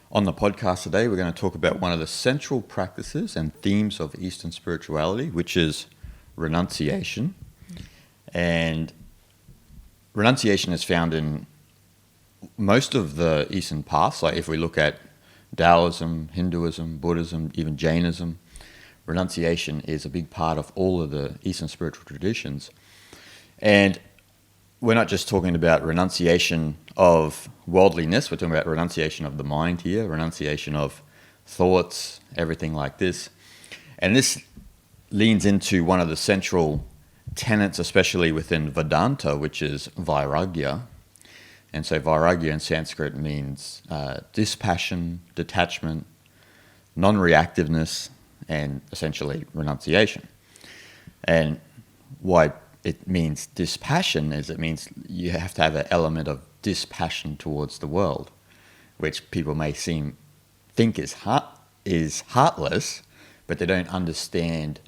On the podcast today, we're going to talk about one of the central practices and themes of Eastern spirituality, which is renunciation. And renunciation is found in most of the Eastern paths. Like if we look at Taoism, Hinduism, Buddhism, even Jainism, renunciation is a big part of all of the Eastern spiritual traditions. And we're not just talking about renunciation of worldliness, we're talking about renunciation of the mind here, renunciation of thoughts, everything like this. And this leans into one of the central tenets, especially within Vedanta, which is Vairagya. And so Vairagya in Sanskrit means dispassion, detachment, non-reactiveness, and essentially renunciation. And why it means dispassion is it means you have to have an element of dispassion towards the world, which people may think is heartless, but they don't understand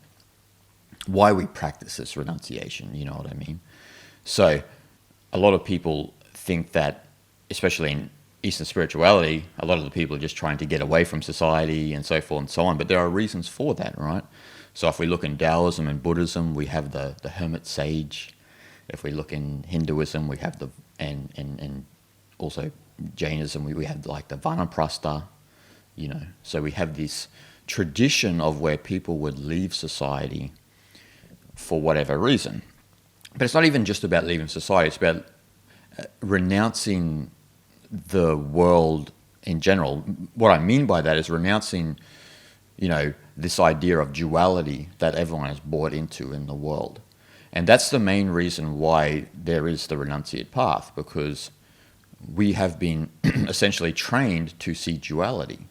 why we practice this renunciation, you know what I mean? So a lot of people think that, especially in Eastern spirituality, a lot of the people are just trying to get away from society and so forth and so on. But there are reasons for that, right? So if we look in Taoism and Buddhism, we have the hermit sage. If we look in Hinduism, we have and also Jainism, we have like the vanaprastha, you know. So we have this tradition of where people would leave society for whatever reason. But it's not even just about leaving society, it's about renouncing the world in general. What I mean by that is renouncing, this idea of duality that everyone has bought into in the world. And that's the main reason why there is the renunciate path, because we have been essentially trained to see duality.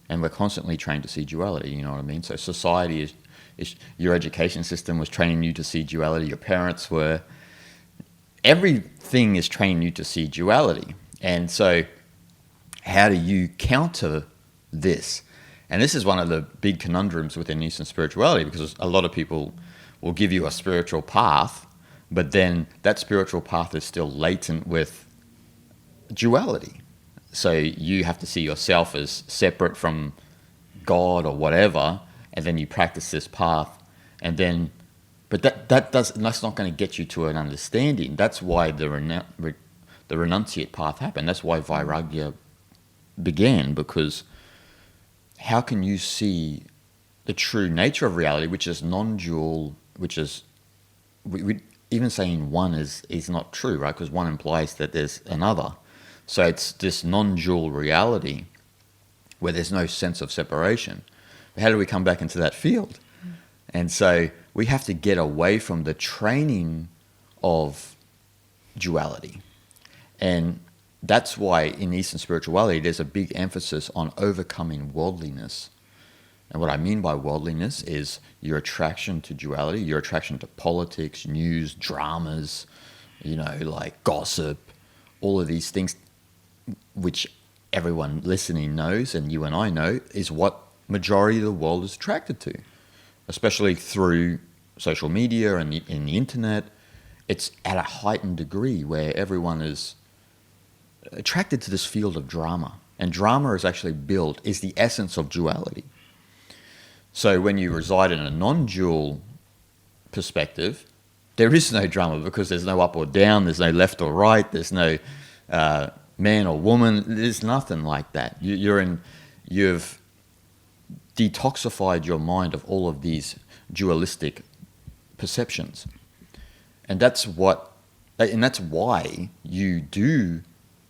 And we're constantly trained to see duality, you know what I mean? So society is your education system was training you to see duality, your parents were. Everything is training you to see duality. And so how do you counter this? And this is one of the big conundrums within Eastern spirituality, because a lot of people will give you a spiritual path, but then that spiritual path is still latent with duality. So you have to see yourself as separate from God or whatever, and then you practice this path, and then, but that's not going to get you to an understanding. That's why the renunciate path happened. That's why Vairagya began, because how can you see the true nature of reality, which is non-dual, which is, we even saying one is not true, right? Because one implies that there's another. So it's this non-dual reality where there's no sense of separation. How do we come back into that field? And so we have to get away from the training of duality. And that's why in Eastern spirituality, there's a big emphasis on overcoming worldliness. And what I mean by worldliness is your attraction to duality, your attraction to politics, news, dramas, like gossip, all of these things, which everyone listening knows and you and I know is what majority of the world is attracted to, especially through social media and in the internet. It's at a heightened degree where everyone is attracted to this field of drama. And drama is the essence of duality. So when you reside in a non-dual perspective, there is no drama, because there's no up or down, there's no left or right, there's no man or woman, there's nothing like that. You've detoxified your mind of all of these dualistic perceptions. And that's why you do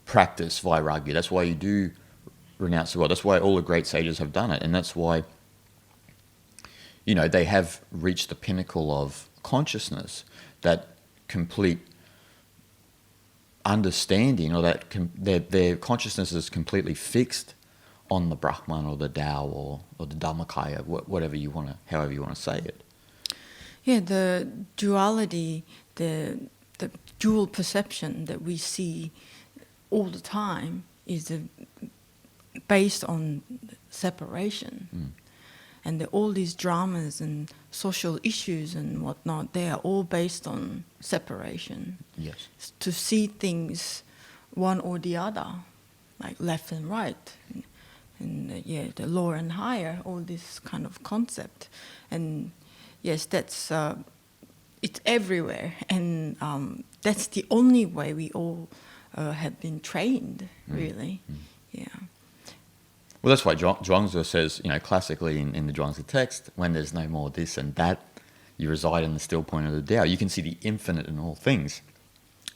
practice Vairagya. That's why you do renounce the world. That's why all the great sages have done it. And that's why, they have reached the pinnacle of consciousness, that complete understanding, or that their consciousness is completely fixed on the Brahman or the Tao or the Dhammakaya, however you want to say it. Yeah, the duality, the dual perception that we see all the time is based on separation. And all these dramas and social issues and whatnot, they are all based on separation. Yes. To see things one or the other, like left and right. and the lower and higher, all this kind of concept. And yes, that's it's everywhere, and that's the only way we all have been trained, really. Yeah. Well, that's why Zhuangzi says, classically in the Zhuangzi text, when there's no more this and that, you reside in the still point of the Tao. You can see the infinite in all things.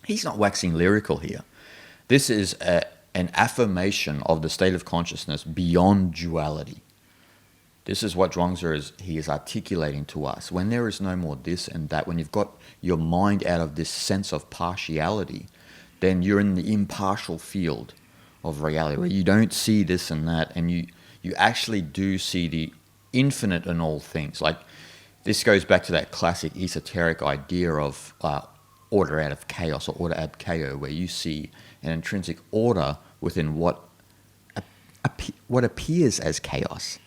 He's not waxing lyrical here. This is an affirmation of the state of consciousness beyond duality. This is what Zhuangzi is articulating to us. When there is no more this and that, when you've got your mind out of this sense of partiality, then you're in the impartial field of reality, where you don't see this and that, and you actually do see the infinite in all things. Like, this goes back to that classic esoteric idea of order out of chaos, or order ab chaos, where you see an intrinsic order within what appears as chaos.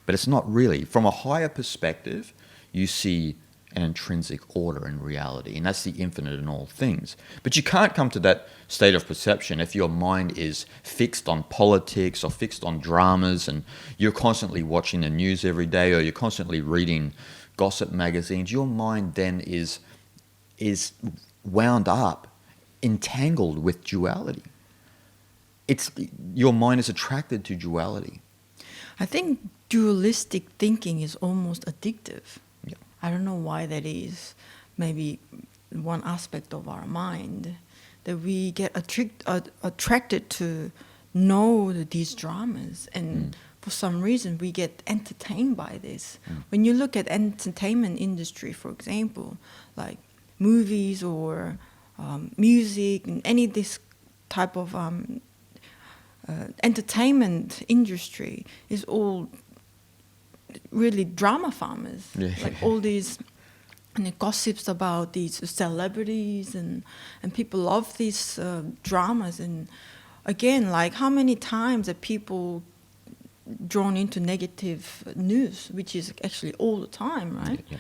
But it's not really. From a higher perspective, you see an intrinsic order in reality, and that's the infinite in all things. But you can't come to that state of perception if your mind is fixed on politics or fixed on dramas, and you're constantly watching the news every day, or you're constantly reading gossip magazines. Your mind then is wound up, entangled with duality. Your mind is attracted to duality. I think dualistic thinking is almost addictive. Yeah. I don't know why that is. Maybe one aspect of our mind, that we get attracted to know these dramas, and for some reason we get entertained by this. When you look at entertainment industry, for example, like movies or music and any this type of entertainment industry is all really drama farmers. Yeah. Like all these gossips about these celebrities, and people love these dramas. And again, like, how many times are people drawn into negative news, which is actually all the time, right? Yeah.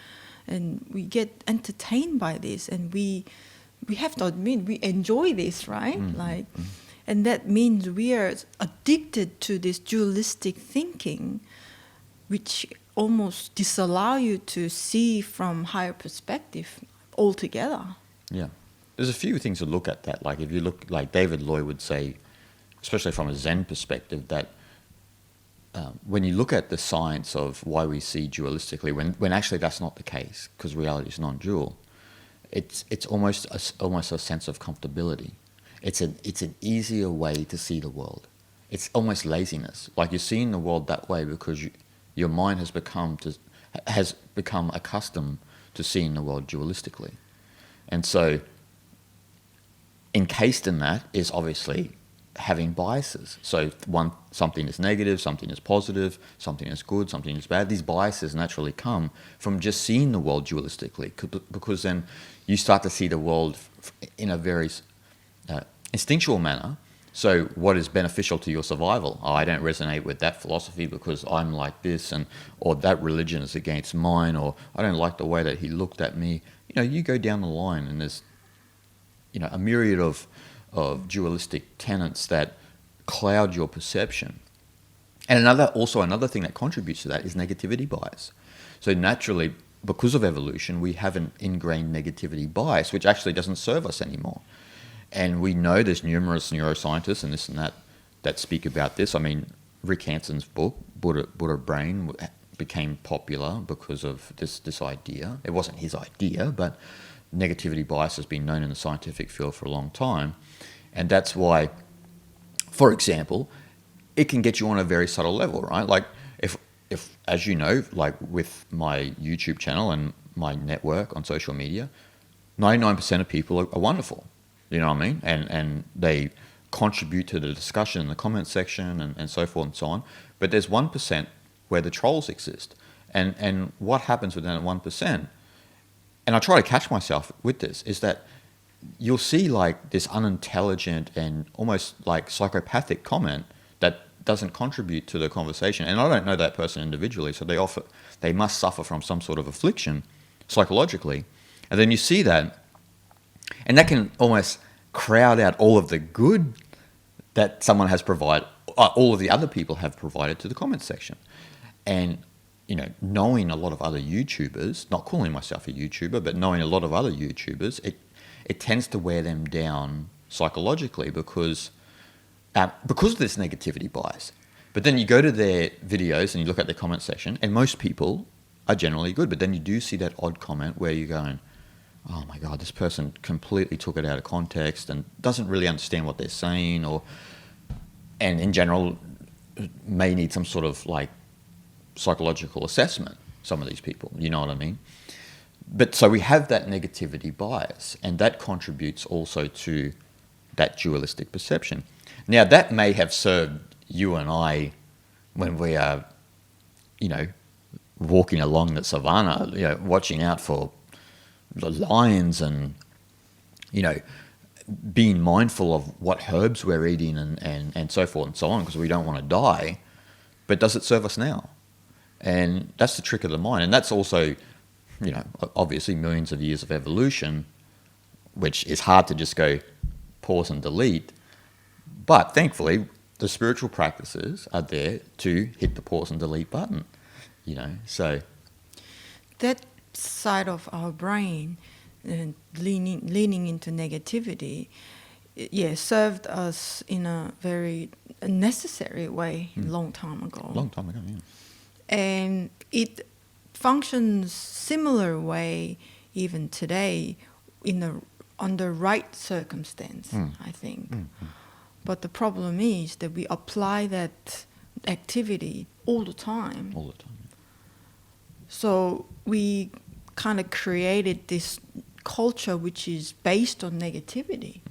And we get entertained by this, and we have to admit we enjoy this, right? And that means we are addicted to this dualistic thinking, which almost disallow you to see from higher perspective altogether. Yeah. There's a few things to look at that. Like, if you look, like David Loy would say, especially from a Zen perspective, that when you look at the science of why we see dualistically, when actually that's not the case, because reality is non-dual, it's almost a sense of comfortability. It's an easier way to see the world. It's almost laziness. Like, you're seeing the world that way because your mind has become accustomed to seeing the world dualistically. And so encased in that is obviously having biases. So something is negative, something is positive, something is good, something is bad. These biases naturally come from just seeing the world dualistically, because then you start to see the world in a very instinctual manner. So what is beneficial to your survival? Oh, I don't resonate with that philosophy because I'm like this, or that religion is against mine, or I don't like the way that he looked at me. You go down the line, and there's a myriad of dualistic tenets that cloud your perception. And another thing that contributes to that is negativity bias. So naturally, because of evolution, we have an ingrained negativity bias, which actually doesn't serve us anymore. And we know there's numerous neuroscientists and this and that speak about this. I mean, Rick Hanson's book, Buddha Brain, became popular because of this idea. It wasn't his idea, but negativity bias has been known in the scientific field for a long time. And that's why, for example, it can get you on a very subtle level, right? Like, if as you know, like with my YouTube channel and my network on social media, 99% of people are wonderful. You know what I mean? And they contribute to the discussion in the comment section and so forth and so on. But there's 1% where the trolls exist. And what happens within that 1%, and I try to catch myself with this, is that you'll see like this unintelligent and almost like psychopathic comment that doesn't contribute to the conversation. And I don't know that person individually, so they must suffer from some sort of affliction psychologically. And then you see that, and that can almost crowd out all of the good that someone has provided, all of the other people have provided to the comment section. And, knowing a lot of other YouTubers, not calling myself a YouTuber, but knowing a lot of other YouTubers, it tends to wear them down psychologically because of this negativity bias. But then you go to their videos and you look at their comment section, and most people are generally good. But then you do see that odd comment where you're going, oh my God, this person completely took it out of context and doesn't really understand what they're saying, and in general may need some sort of like psychological assessment, some of these people, you know what I mean? But so we have that negativity bias, and that contributes also to that dualistic perception. Now, that may have served you and I when we are, walking along the savannah, watching out for the lions and, being mindful of what herbs we're eating and so forth and so on, because we don't want to die. But does it serve us now? And that's the trick of the mind. And that's also, obviously millions of years of evolution, which is hard to just go pause and delete. But thankfully, the spiritual practices are there to hit the pause and delete button, so. That side of our brain, leaning into negativity, served us in a very necessary way a long time ago. Long time ago, yeah. And it functions similar way even today under right circumstance, I think. But the problem is that we apply that activity all the time. All the time. So we kind of created this culture which is based on negativity,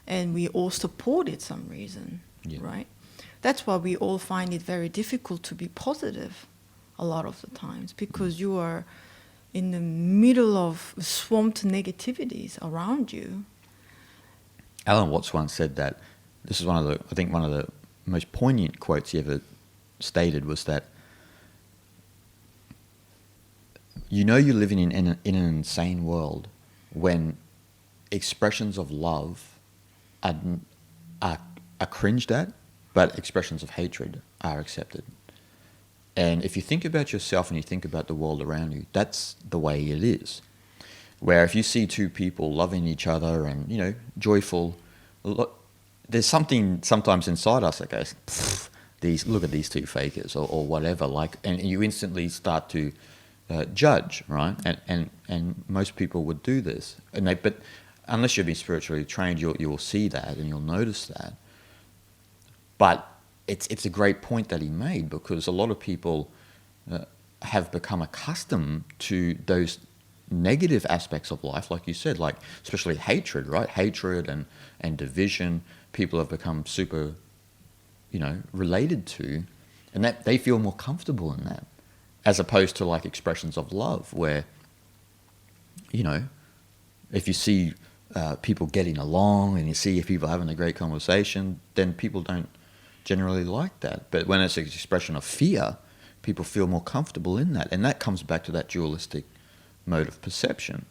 and we all support it some reason, right? That's why we all find it very difficult to be positive a lot of the times, because you are in the middle of swamped negativities around you. Alan Watts once said that, this is one of the most poignant quotes he ever stated, was that you're living in an insane world when expressions of love are cringed at, but expressions of hatred are accepted. And if you think about yourself and you think about the world around you, that's the way it is. Where if you see two people loving each other and, joyful, there's something sometimes inside us that goes, look at these two fakers or whatever, and you instantly start to judge, right? And most people would do this. But unless you've been spiritually trained, you'll see that and you'll notice that. But it's a great point that he made, because a lot of people have become accustomed to those negative aspects of life, like you said, like especially hatred, right? Hatred and division, people have become super, related to, and that they feel more comfortable in that, as opposed to like expressions of love where, if you see people getting along and you see if people having a great conversation, then people don't generally like that. But when it's an expression of fear, people feel more comfortable in that. And that comes back to that dualistic mode of perception.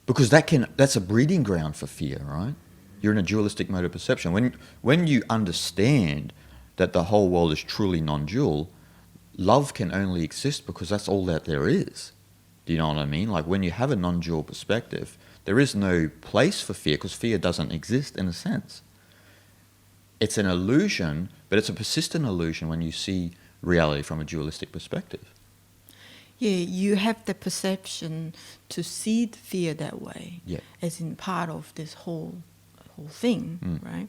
Because that's a breeding ground for fear, right? You're in a dualistic mode of perception. When you understand that the whole world is truly non-dual, love can only exist because that's all that there is. Do you know what I mean? Like when you have a non-dual perspective, there is no place for fear, because fear doesn't exist in a sense. It's an illusion, but it's a persistent illusion when you see reality from a dualistic perspective. Yeah, you have the perception to see the fear that way, as in part of this whole thing, right?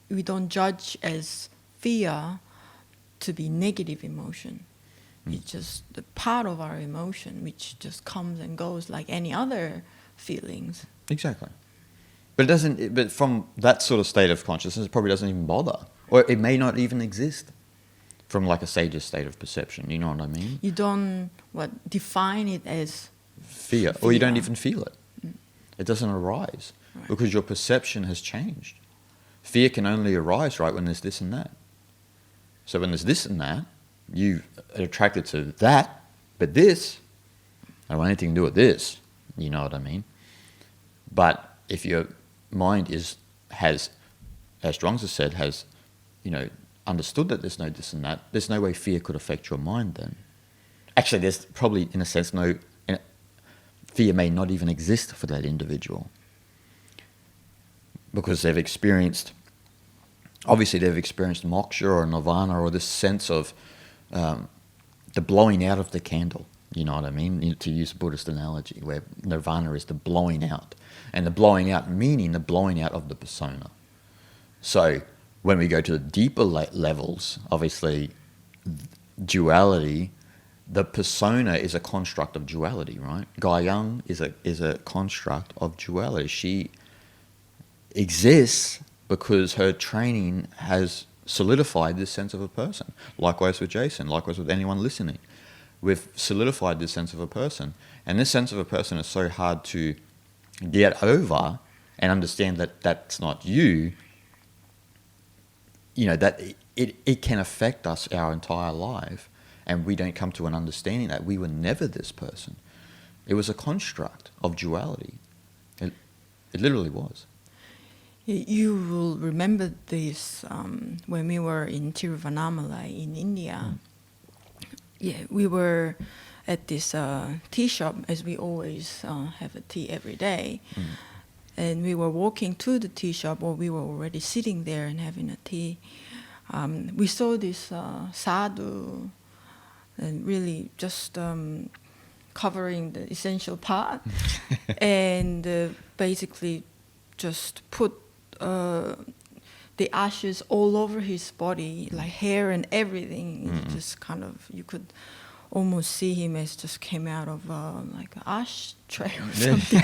We don't judge as fear to be negative emotion. It's just the part of our emotion which just comes and goes like any other feelings. Exactly. But it doesn't. But from that sort of state of consciousness, it probably doesn't even bother, or it may not even exist. From like a sage's state of perception, you know what I mean? You don't define it as fear, or you don't even feel it. It doesn't arise because your perception has changed. Fear can only arise when there's this and that. So when there's this and that, you are attracted to that, but this, I don't want anything to do with this. You know what I mean? But if your mind has, as Strong's has said, has, understood that there's no this and that, there's no way fear could affect your mind then. Actually, there's probably, in a sense, fear may not even exist for that individual. Because they've experienced moksha or nirvana, or this sense of the blowing out of the candle. You know what I mean? To use a Buddhist analogy, where nirvana is the blowing out. And the blowing out meaning the blowing out of the persona. So when we go to the deeper levels, obviously, duality, the persona is a construct of duality, right? Guy Young is a construct of duality. She exists because her training has solidified this sense of a person. Likewise with Jason, likewise with anyone listening. We've solidified this sense of a person. And this sense of a person is so hard to get over and understand that that's not you, that it can affect us our entire life. And we don't come to an understanding that we were never this person. It was a construct of duality. It literally was. You will remember this when we were in Tiruvannamalai in India. Yeah, we were at this tea shop, as we always have a tea every day. And we were walking to the tea shop, or we were already sitting there and having a tea. We saw this sadhu, and really just covering the essential part, and basically just put the ashes all over his body, like hair and everything. Just kind of, you could almost see him as just came out of like an ashtray or something.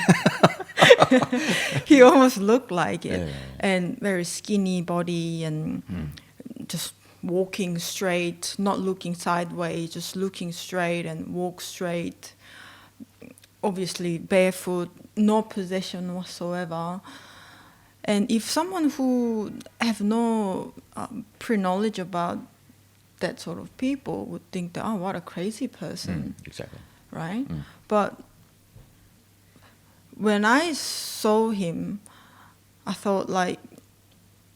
He almost looked like it, and very skinny body, and just walking straight, not looking sideways, just looking straight and walk straight. Obviously barefoot, no possession whatsoever. And if someone who have no pre-knowledge about that sort of people would think that, oh, what a crazy person. Exactly. Right? But when I saw him, I thought like,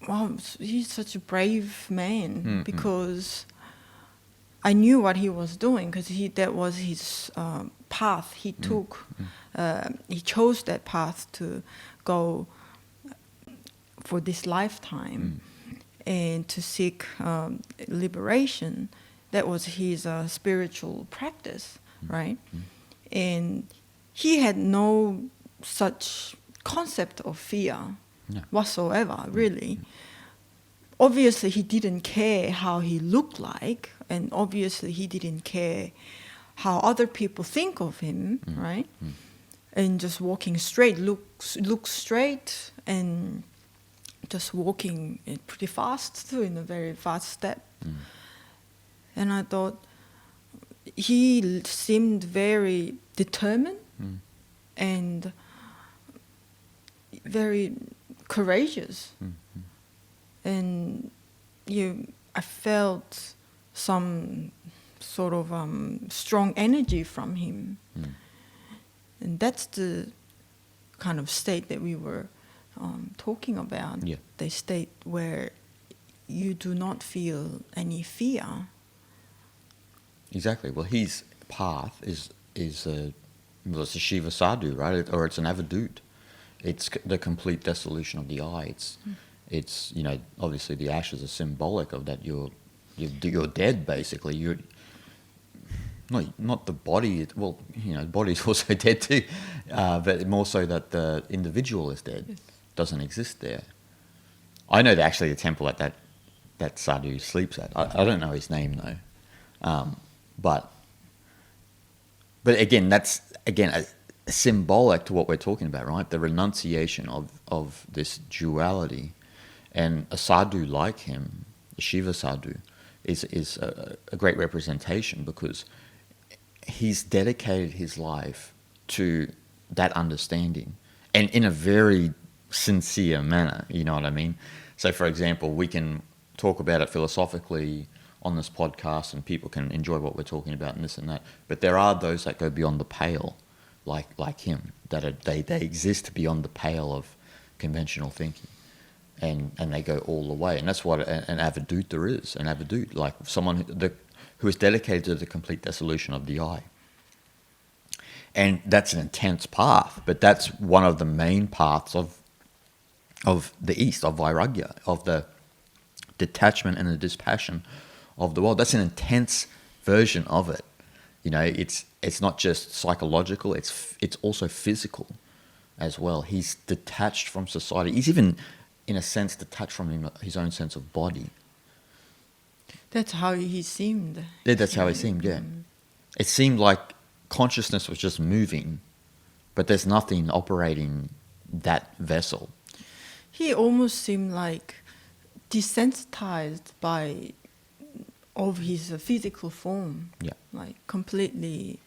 wow, he's such a brave man, because I knew what he was doing, because that was his path he took. He chose that path to go for this lifetime and to seek liberation. That was his spiritual practice, right? And he had no such concept of fear whatsoever, really. Obviously, he didn't care how he looked like, and obviously he didn't care how other people think of him, right? And just walking straight, look straight, and just walking pretty fast too, in a very fast step. And I thought he seemed very determined and very courageous. And I felt some sort of strong energy from him. And that's the kind of state that we were talking about. The state where you do not feel any fear. Exactly. Well, his path is it's a Shiva Sadhu, right? Or it's an avadut. It's the complete dissolution of the I. It's obviously the ashes are symbolic of that. You're dead, basically. You're not the body. Well, the body's also dead too, but more so that the individual is dead. Yes. Doesn't exist there. I know that actually the temple at that sadhu sleeps at. I don't know his name though, but again, that's a symbolic to what we're talking about, right? The renunciation of this duality. And a sadhu like him, the Shiva Sadhu, is a great representation, because he's dedicated his life to that understanding, and in a very sincere manner, you know what I mean? So, for example, we can talk about it philosophically on this podcast, and people can enjoy what we're talking about and this and that, but there are those that go beyond the pale, like him, that they exist beyond the pale of conventional thinking. and they go all the way. And that's what an avadhuta is. An avadhuta, like someone who is dedicated to the complete dissolution of the I. And that's an intense path, but that's one of the main paths of the East, of Vairagya, of the detachment and the dispassion of the world. That's an intense version of it. You know, it's not just psychological, it's also physical as well. He's detached from society. He's even, in a sense, detached from his own sense of body. That's how he seemed. Yeah, that's how he seemed, yeah. It seemed like consciousness was just moving, but there's nothing operating that vessel. He almost seemed like desensitized of his physical form. Yeah. Like completely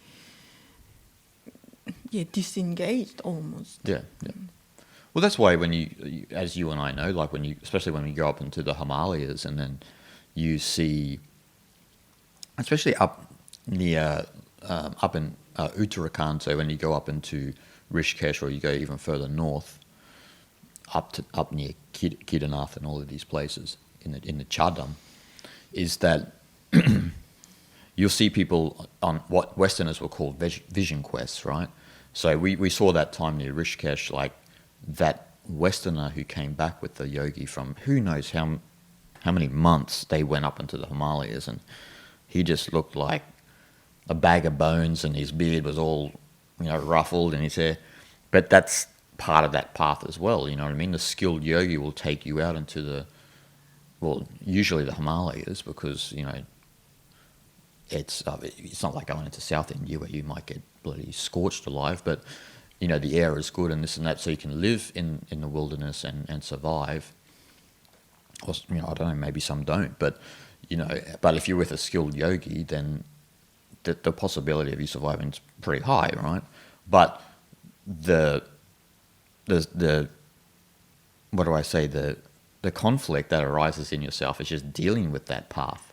disengaged almost. Yeah, yeah. Well, that's why when you, as you and I know, like especially when we go up into the Himalayas and then you see, especially up near, up in Uttarakhand, so when you go up into Rishikesh or you go even further north, up near Kedarnath and all of these places in the Chardam, is that you'll see people on what Westerners will call vision quests, right? So we saw that time near Rishikesh, like that Westerner who came back with the yogi from who knows how many months they went up into the Himalayas, and he just looked like a bag of bones, and his beard was all, ruffled in his hair. But that's part of that path as well, you know what I mean? The skilled yogi will take you out into usually the Himalayas, because, it's not like going into South India where you might get bloody scorched alive, but, the air is good and this and that, so you can live in the wilderness and survive. Or, I don't know, maybe some don't, but, but if you're with a skilled yogi, then the possibility of you surviving is pretty high, right? But the what do I say, the conflict that arises in yourself is just dealing with that path,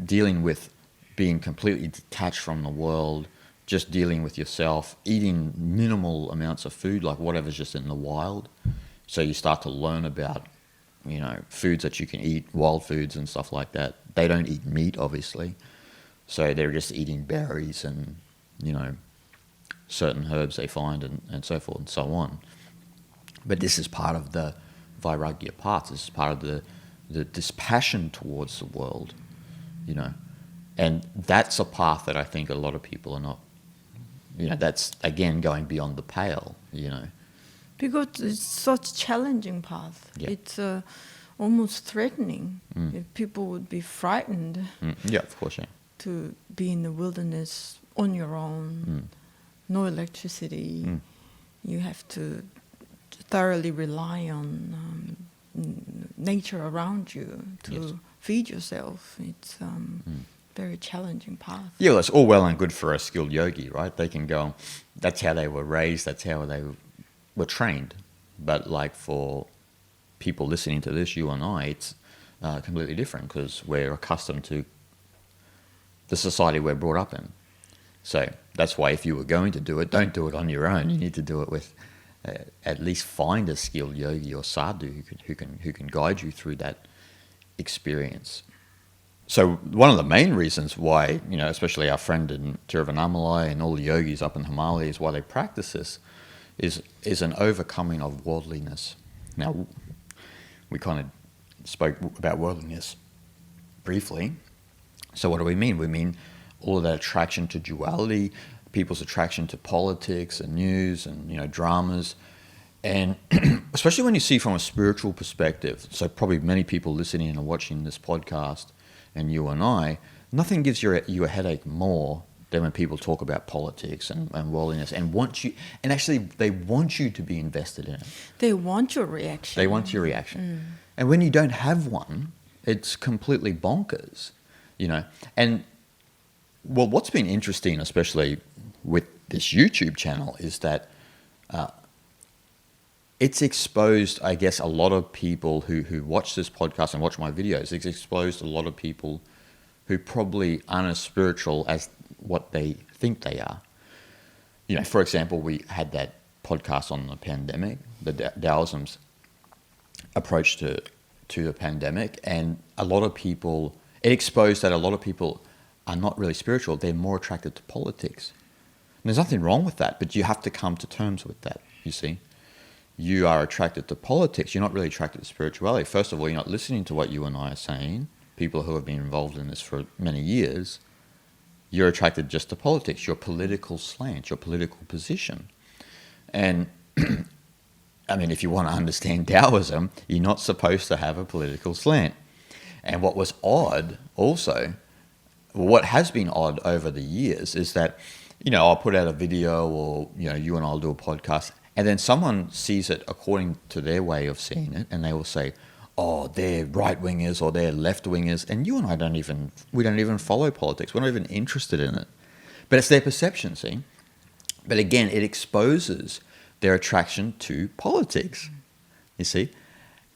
dealing with being completely detached from the world, just dealing with yourself, eating minimal amounts of food, like whatever's just in the wild. So you start to learn about, foods that you can eat, wild foods and stuff like that. They don't eat meat, obviously. So they're just eating berries and, certain herbs they find and so forth and so on. But this is part of the Vairagya path. This is part of the dispassion towards the world, And that's a path that I think a lot of people are not, that's, again, going beyond the pale, Because it's such challenging path. Yeah. It's almost threatening. If people would be frightened Yeah, of course, yeah. to be in the wilderness on your own, no electricity. You have to thoroughly rely on nature around you to feed yourself. It's very challenging path. Yeah, well, it's all well and good for a skilled yogi, right? They can go, that's how they were raised, that's how they were trained. But like for people listening to this, you and I, it's completely different, because we're accustomed to the society we're brought up in. So that's why if you were going to do it, don't do it on your own. You need to do it with, at least find a skilled yogi or sadhu who can guide you through that experience. So one of the main reasons why, especially our friend in Tiruvannamalai and all the yogis up in Himalayas, why they practice this is an overcoming of worldliness. Now, we kind of spoke about worldliness briefly. So what do we mean? We mean all of that attraction to duality, people's attraction to politics and news and, dramas. And especially when you see from a spiritual perspective, so probably many people listening and watching this podcast, and you and I, nothing gives you a headache more than when people talk about politics and worldliness and actually they want you to be invested in it. They want your reaction. They want your reaction. And when you don't have one, it's completely bonkers, And well, what's been interesting, especially with this YouTube channel, is that it's exposed, I guess, a lot of people who watch this podcast and watch my videos. It's exposed a lot of people who probably aren't as spiritual as what they think they are. For example, we had that podcast on the pandemic, the Taoism's approach to the pandemic, and it exposed that a lot of people are not really spiritual. They're more attracted to politics. And there's nothing wrong with that, but you have to come to terms with that, you see. You are attracted to politics. You're not really attracted to spirituality. First of all, you're not listening to what you and I are saying. People who have been involved in this for many years, you're attracted just to politics, your political slant, your political position. And I mean, if you want to understand Taoism, you're not supposed to have a political slant. And what was odd also, what has been odd over the years is that, I'll put out a video, or, you and I'll do a podcast, and then someone sees it according to their way of seeing it, and they will say, oh, they're right-wingers or they're left-wingers, and you and I don't even follow politics. We're not even interested in it. But it's their perception, see? But again, it exposes their attraction to politics, you see?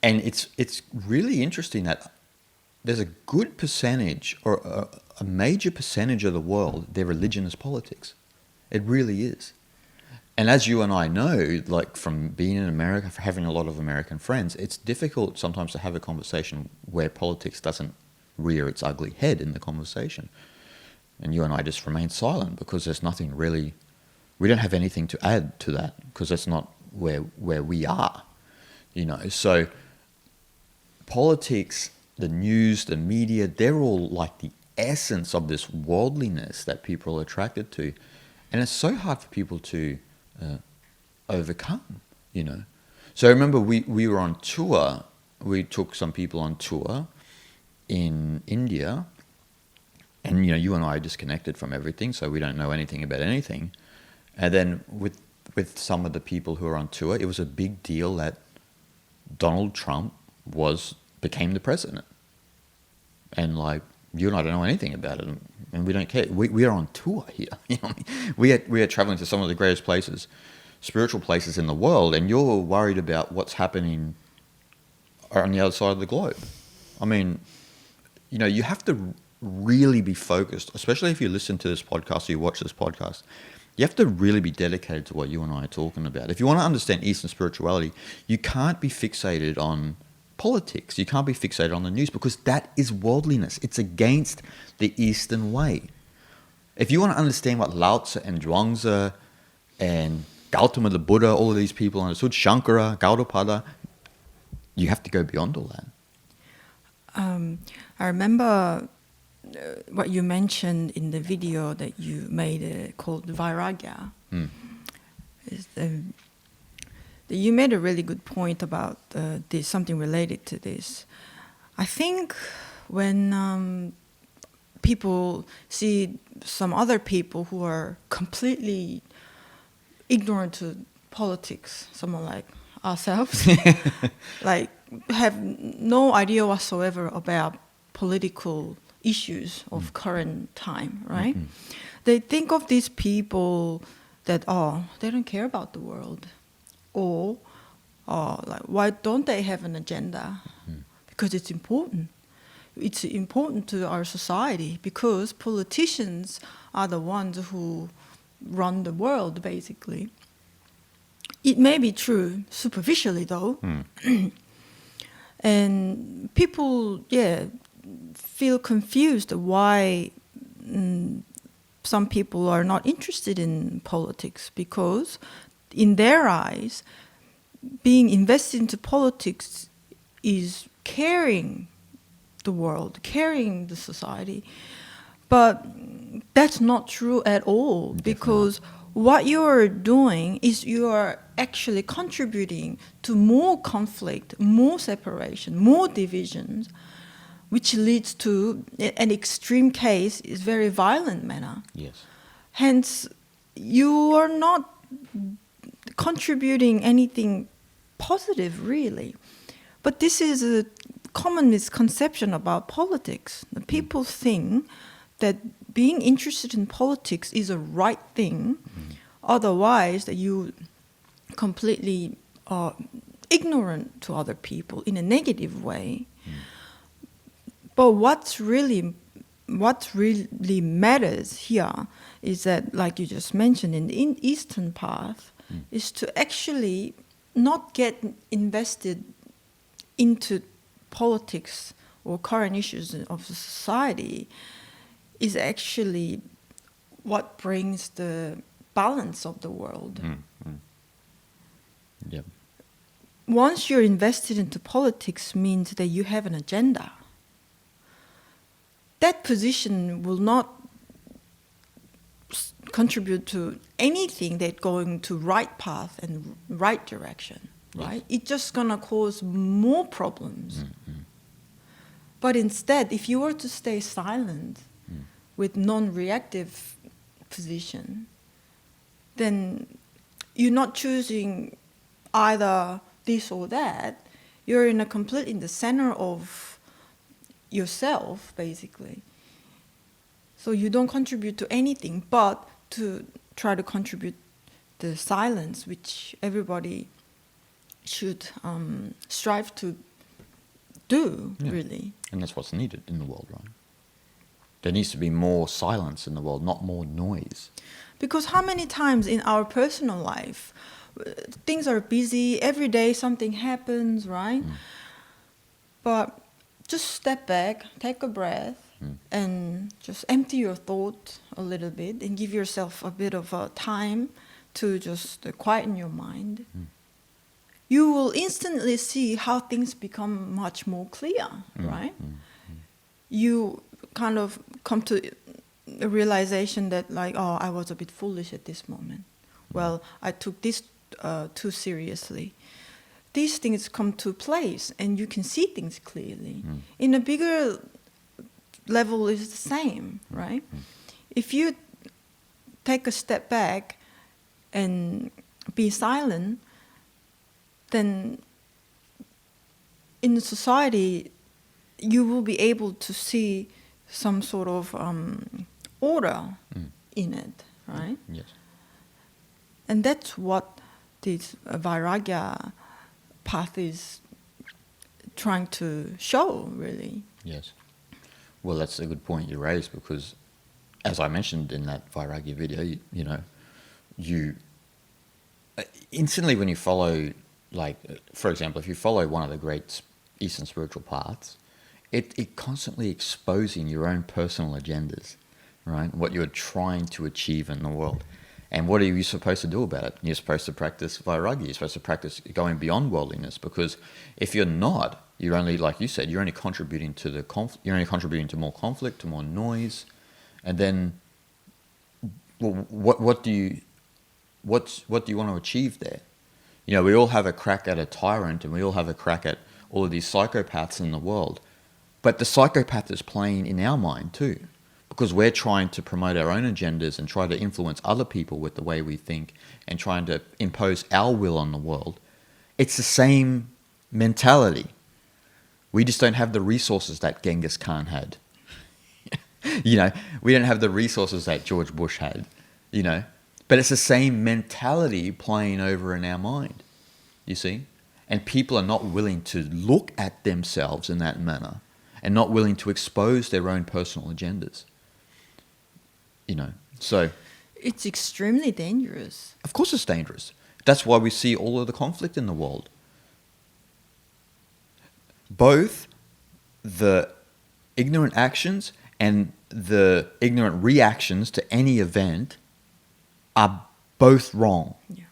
And it's really interesting that there's a good percentage, or a major percentage of the world, their religion is politics. It really is. And as you and I know, like from being in America, for having a lot of American friends, it's difficult sometimes to have a conversation where politics doesn't rear its ugly head in the conversation. And you and I just remain silent because there's nothing really, we don't have anything to add to that because that's not where we are, So politics, the news, the media, they're all like the essence of this worldliness that people are attracted to. And it's so hard for people to overcome, So I remember we were on tour. We took some people on tour in India. And, you and I are disconnected from everything, so we don't know anything about anything. And then with some of the people who are on tour, it was a big deal that Donald Trump became the president. And like, you and I don't know anything about it, and we don't care. We are on tour here. We are traveling to some of the greatest places, spiritual places in the world, and you're worried about what's happening on the other side of the globe. I mean, you have to really be focused, especially if you listen to this podcast or you watch this podcast. You have to really be dedicated to what you and I are talking about. If you want to understand Eastern spirituality, you can't be fixated on politics. You can't be fixated on the news because that is worldliness. It's against the Eastern way. If you want to understand what Lao Tzu and Zhuangzi and Gautama the Buddha, all of these people understood, Shankara, Gaudapada, you have to go beyond all that. I remember what you mentioned in the video that you made called Vairagya. You made a really good point about this, something related to this. I think when people see some other people who are completely ignorant to politics, someone like ourselves, like have no idea whatsoever about political issues of current time, right? They think of these people that, they don't care about the world. Or like, why don't they have an agenda? Because it's important. It's important to our society because politicians are the ones who run the world, basically. It may be true superficially, though. And people, feel confused why some people are not interested in politics because in their eyes, being invested into politics is carrying the world, carrying the society. But that's not true at all because what you're doing is you are actually contributing to more conflict, more separation, more divisions, which leads to an extreme case is very violent manner. Yes. Hence, you are not contributing anything positive, really. But this is a common misconception about politics. The people think that being interested in politics is a right thing. Otherwise, that you completely are ignorant to other people in a negative way. But what really matters here is that, like you just mentioned, in the Eastern path, is to actually not get invested into politics or current issues of the society is actually what brings the balance of the world. Yep. Once you're invested into politics means that you have an agenda. That position will not contribute to anything that's going to right path and right direction, right? It's just going to cause more problems. But instead, if you were to stay silent with non-reactive position, then you're not choosing either this or that. You're in the center of yourself, basically. So you don't contribute to anything but to try to contribute the silence, which everybody should strive to do, really. And that's what's needed in the world, right? There needs to be more silence in the world, not more noise. Because how many times in our personal life, things are busy, every day something happens, right? But just step back, take a breath, and just empty your thought a little bit and give yourself a bit of time to just quieten your mind. You will instantly see how things become much more clear, right? You kind of come to a realization that, like, oh, I was a bit foolish at this moment. Well, I took this too seriously. These things come to place, and you can see things clearly. In a bigger level, is the same, right? If you take a step back and be silent, then in the society, you will be able to see some sort of order in it, right? Yes. And that's what this Vairagya path is trying to show, really. Yes. Well, that's a good point you raised, because as I mentioned in that Vairagya video, you instantly when you follow, like, for example, if you follow one of the great Eastern spiritual paths, it constantly exposing your own personal agendas, right? What you're trying to achieve in the world. And what are you supposed to do about it? You're supposed to practice Vairagya. You're supposed to practice going beyond worldliness, because if you're not, you're only, like you said, you're only contributing to you're only contributing to more conflict, to more noise, and then what do you want to achieve there? We all have a crack at a tyrant, and we all have a crack at all of these psychopaths in the world. But the psychopath is playing in our mind too, because we're trying to promote our own agendas and try to influence other people with the way we think and trying to impose our will on the world. It's the same mentality. We just don't have the resources that Genghis Khan had. We don't have the resources that George Bush had, But it's the same mentality playing over in our mind, you see? And people are not willing to look at themselves in that manner and not willing to expose their own personal agendas. So It's extremely dangerous. of course it's dangerous. That's why we see all of the conflict in the world. Both the ignorant actions and the ignorant reactions to any event are both wrong. Yeah.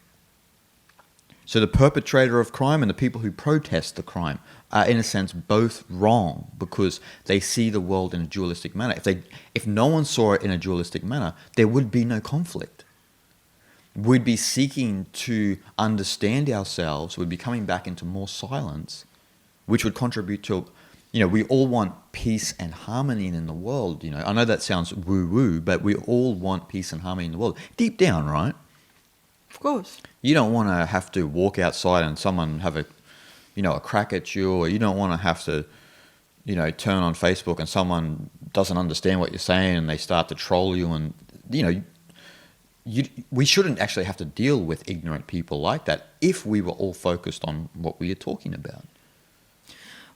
So the perpetrator of crime and the people who protest the crime are, in a sense, both wrong, because they see the world in a dualistic manner. If no one saw it in a dualistic manner, there would be no conflict. We'd be seeking to understand ourselves. We'd be coming back into more silence, which would contribute to, we all want peace and harmony in the world. I know that sounds woo-woo, but we all want peace and harmony in the world. Deep down, right? Of course. You don't want to have to walk outside and someone have a crack at you, or you don't want to have to, turn on Facebook and someone doesn't understand what you're saying and they start to troll you, and, we shouldn't actually have to deal with ignorant people like that if we were all focused on what we are talking about.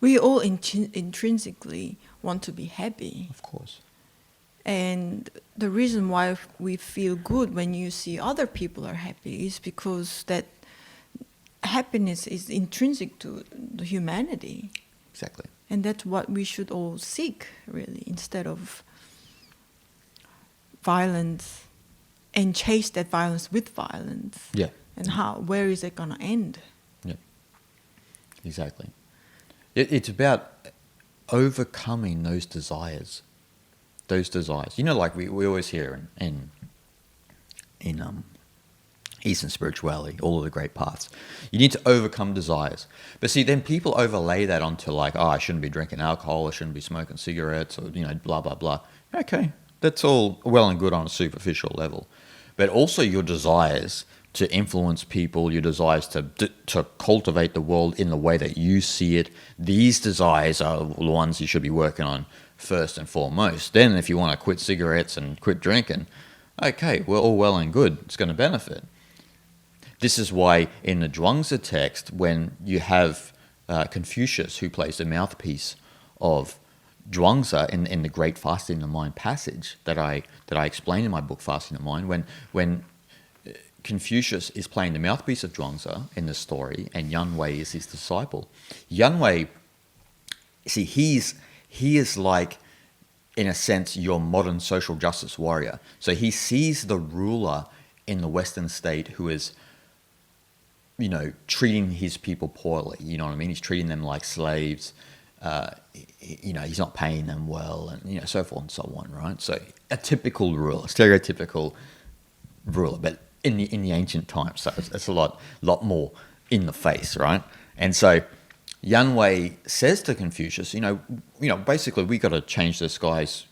We all intrinsically want to be happy. Of course. And the reason why we feel good when you see other people are happy is because that happiness is intrinsic to the humanity. Exactly. And that's what we should all seek, really, instead of violence and chase that violence with violence. Yeah. And where is it going to end? Yeah. Exactly. It's about overcoming those desires. Those desires. You know, like we always hear in Eastern spirituality, all of the great paths, you need to overcome desires. But see, then people overlay that onto like, I shouldn't be drinking alcohol, I shouldn't be smoking cigarettes, or, blah, blah, blah. Okay, that's all well and good on a superficial level. But also your desires to influence people, your desires to cultivate the world in the way that you see it, these desires are the ones you should be working on first and foremost. Then if you want to quit cigarettes and quit drinking, okay, we're all well and good. It's going to benefit. This is why in the Zhuangzi text, when you have Confucius, who plays the mouthpiece of Zhuangzi in the Great Fasting of Mind passage that I explain in my book Fasting of Mind, when Confucius is playing the mouthpiece of Zhuangzi in the story, and Yan Wei is his disciple. Yan Wei, see, he is like, in a sense, your modern social justice warrior. So he sees the ruler in the Western state who is, treating his people poorly. You know what I mean? He's treating them like slaves. He's not paying them well, and so forth and so on, right? So a typical ruler, stereotypical ruler, but in the ancient times, so it's a lot more in the face, right? And so Yan Wei says to Confucius, basically we got to change this guy's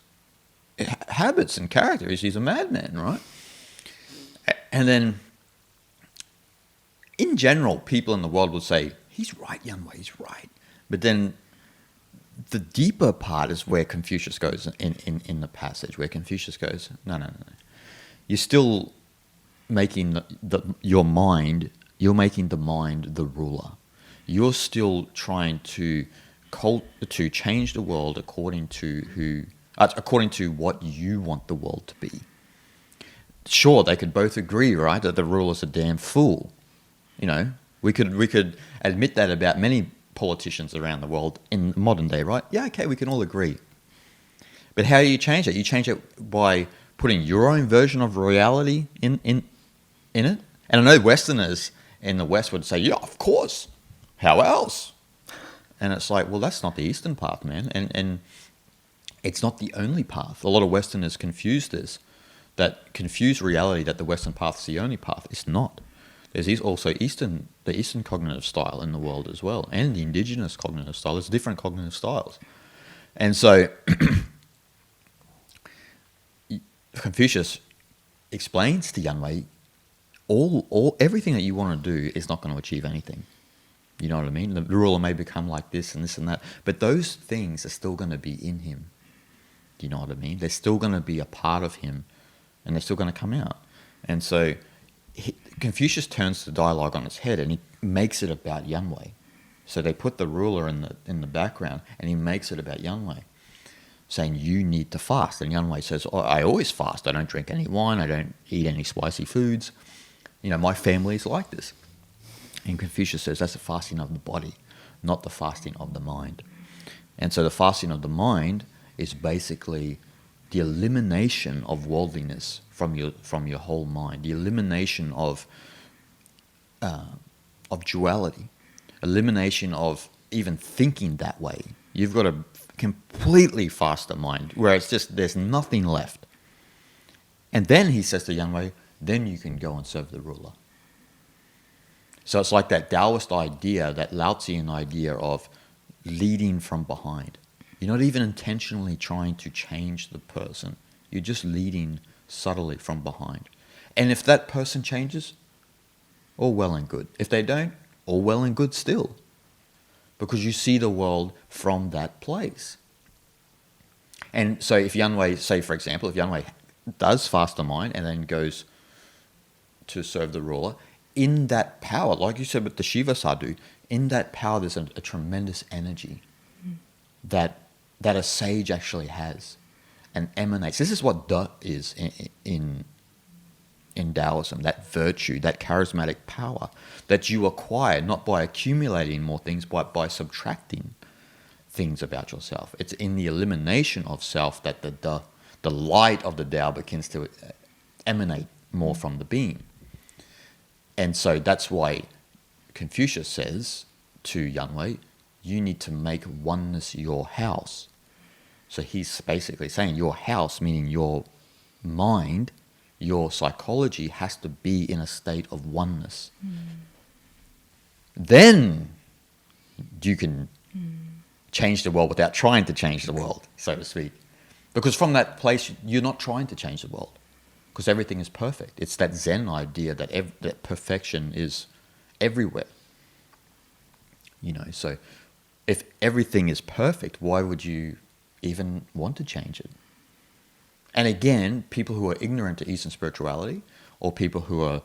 habits and character. He's a madman, right? And then, in general, people in the world would say, he's right, Yan Wei, he's right. But then the deeper part is where Confucius goes in the passage, where Confucius goes, no. You're still making you're making the mind the ruler. You're still trying to change the world according to what you want the world to be. Sure, they could both agree, right, that the ruler's a damn fool. We could admit that about many politicians around the world in modern day, right? Yeah, okay, we can all agree. But how do you change it? You change it by putting your own version of reality in it. And I know Westerners in the West would say, yeah, of course. How else? And it's like, well, that's not the Eastern path, man. And it's not the only path. A lot of Westerners confuse reality that the Western path is the only path. It's not. There's also the Eastern cognitive style in the world as well, and the indigenous cognitive style. There's different cognitive styles. And so Confucius explains to Yan Wei, everything that you want to do is not going to achieve anything. You know what I mean? The ruler may become like this and that, but those things are still going to be in him. Do you know what I mean? They're still going to be a part of him, and they're still going to come out. And so Confucius turns the dialogue on its head, and he makes it about Yan Wei. So they put the ruler in the background, and he makes it about Yan Wei, saying, you need to fast. And Yan Wei says, I always fast. I don't drink any wine. I don't eat any spicy foods. My family is like this. And Confucius says that's the fasting of the body, not the fasting of the mind. And so the fasting of the mind is basically the elimination of worldliness from your whole mind, the elimination of duality, elimination of even thinking that way. You've got to completely fast the mind, where it's just there's nothing left. And then he says to Yan Wei, then you can go and serve the ruler. So it's like that Taoist idea, that Lao-Tzian idea of leading from behind. You're not even intentionally trying to change the person. You're just leading subtly from behind. And if that person changes, all well and good. If they don't, all well and good still. Because you see the world from that place. And so if Yan Wei, say for example, if Yan Wei does fast the mind and then goes to serve the ruler, in that power, like you said with the Shiva Sadhu, in that power there's a tremendous energy that a sage actually has and emanates. This is what Da is in in Taoism, that virtue, that charismatic power that you acquire not by accumulating more things, but by subtracting things about yourself. It's in the elimination of self that the light of the Tao begins to emanate more from the being. And so that's why Confucius says to Yang Wei, you need to make oneness your house. So he's basically saying your house, meaning your mind, your psychology, has to be in a state of oneness. Then you can change the world without trying to change the world, so to speak. Because from that place, you're not trying to change the world, because everything is perfect. It's that Zen idea that that perfection is everywhere. So if everything is perfect, why would you even want to change it? And again, people who are ignorant to Eastern spirituality, or people who are,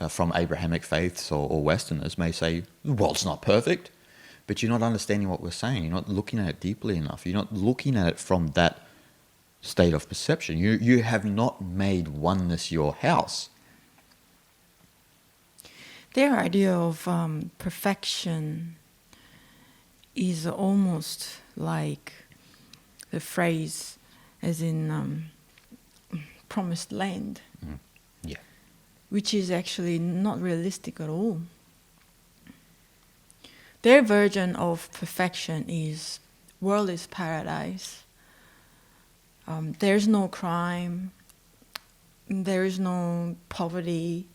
from Abrahamic faiths or Westerners may say, the world's not perfect. But you're not understanding what we're saying. You're not looking at it deeply enough. You're not looking at it from that state of perception. You have not made oneness your house. Their idea of perfection is almost like the phrase as in promised land, Yeah. which is actually not realistic at all. Their version of perfection is world is paradise. There's no crime. There is no poverty.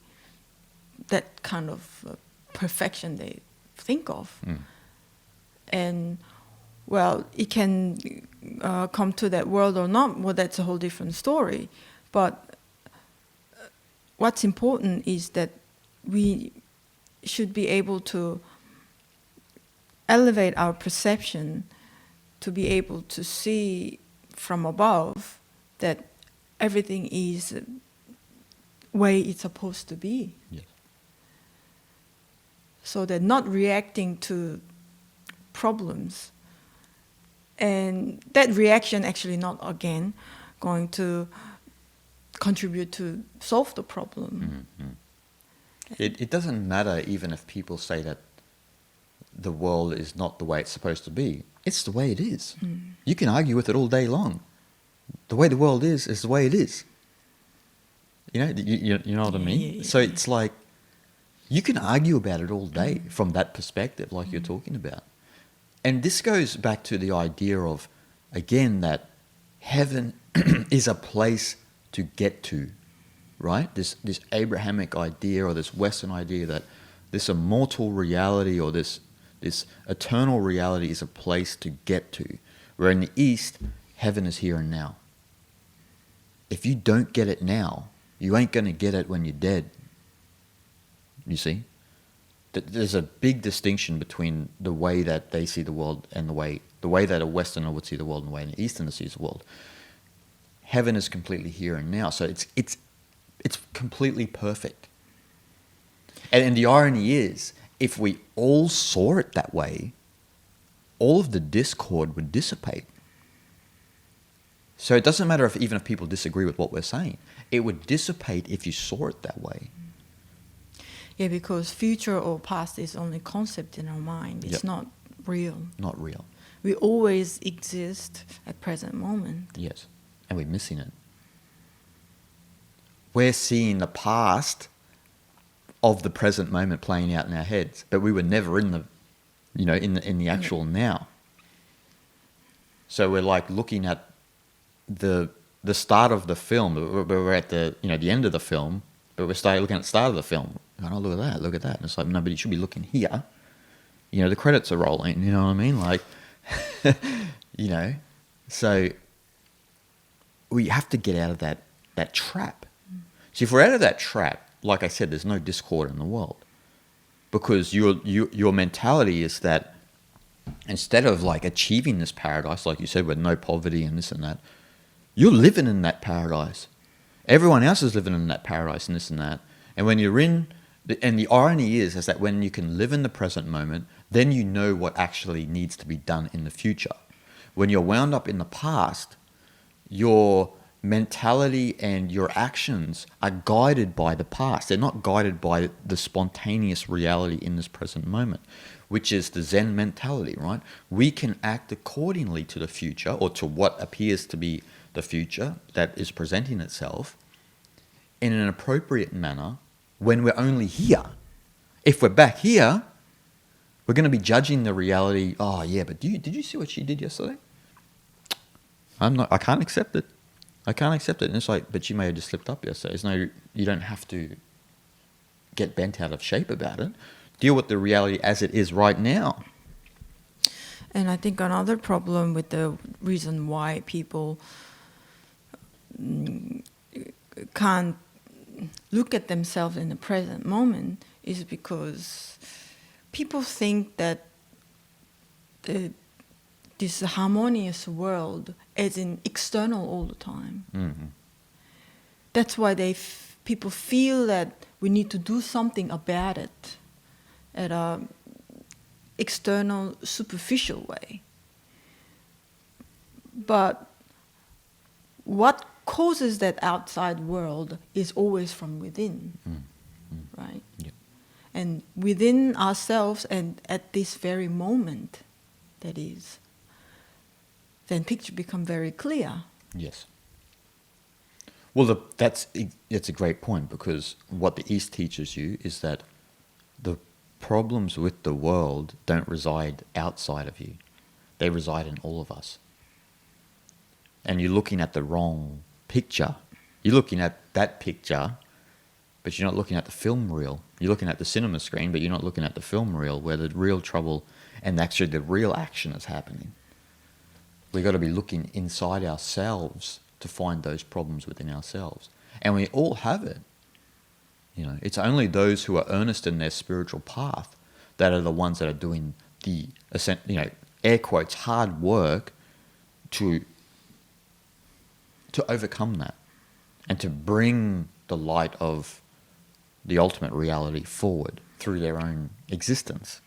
That kind of perfection they think of. And, well, it can come to that world or not, well, that's a whole different story. But what's important is that we should be able to elevate our perception to be able to see from above that everything is the way it's supposed to be. Yes. So they're not reacting to problems. And that reaction actually not, again, going to contribute to solve the problem. It doesn't matter even if people say that the world is not the way it's supposed to be. It's the way it is. You can argue with it all day long. The way the world is the way it is. You know what I mean? Yeah. So it's like, you can argue about it all day from that perspective, like you're talking about. And this goes back to the idea of, again, that heaven is a place to get to, right? This Abrahamic idea or this Western idea that this immortal reality or this eternal reality is a place to get to. Where in the East, heaven is here and now. If you don't get it now, you ain't going to get it when you're dead. You see? There's a big distinction between the way that they see the world and the way that a Westerner would see the world and the way an Easterner sees the world. Heaven is completely here and now, so it's completely perfect. And the irony is, if we all saw it that way, all of the discord would dissipate. So it doesn't matter even if people disagree with what we're saying. It would dissipate if you saw it that way. Yeah, because future or past is only concept in our mind. It's not real. Not real. We always exist at present moment. Yes, and we're missing it. We're seeing the past of the present moment playing out in our heads, but we were never in the, in the actual now. So we're like looking at the start of the film. We're at the end of the film, but we're looking at the start of the film. Going, oh, look at that. And it's like, no, but you should be looking here. The credits are rolling. You know what I mean? Like, So we have to get out of that trap. See, if we're out of that trap, like I said, there's no discord in the world, because your mentality is that instead of like achieving this paradise, like you said, with no poverty and this and that, you're living in that paradise. Everyone else is living in that paradise and this and that. And when you're and the irony is that when you can live in the present moment, then you know what actually needs to be done in the future. When you're wound up in the past, you're mentality and your actions are guided by the past. They're not guided by the spontaneous reality in this present moment, which is the Zen mentality, right? We can act accordingly to the future, or to what appears to be the future that is presenting itself, in an appropriate manner when we're only here. If we're back here, we're going to be judging the reality. Oh yeah, but did you see what she did yesterday? I can't accept it. I can't accept it. And it's like, but you may have just slipped up yesterday. You don't have to get bent out of shape about it. Deal with the reality as it is right now. And I think another problem with the reason why people can't look at themselves in the present moment is because people think that this harmonious world is in external all the time. Mm-hmm. That's why people feel that we need to do something about it at a external, superficial way. But what causes that outside world is always from within, right? Yep. And within ourselves, and at this very moment, that is, then picture become very clear. Yes. Well, that's a great point, because what the East teaches you is that the problems with the world don't reside outside of you. They reside in all of us. And you're looking at the wrong picture. You're looking at that picture, but you're not looking at the film reel. You're looking at the cinema screen, but you're not looking at the film reel where the real trouble and actually the real action is happening. We've got to be looking inside ourselves to find those problems within ourselves. And we all have it. You know, it's only those who are earnest in their spiritual path that are the ones that are doing the, air quotes, hard work to overcome that and to bring the light of the ultimate reality forward through their own existence.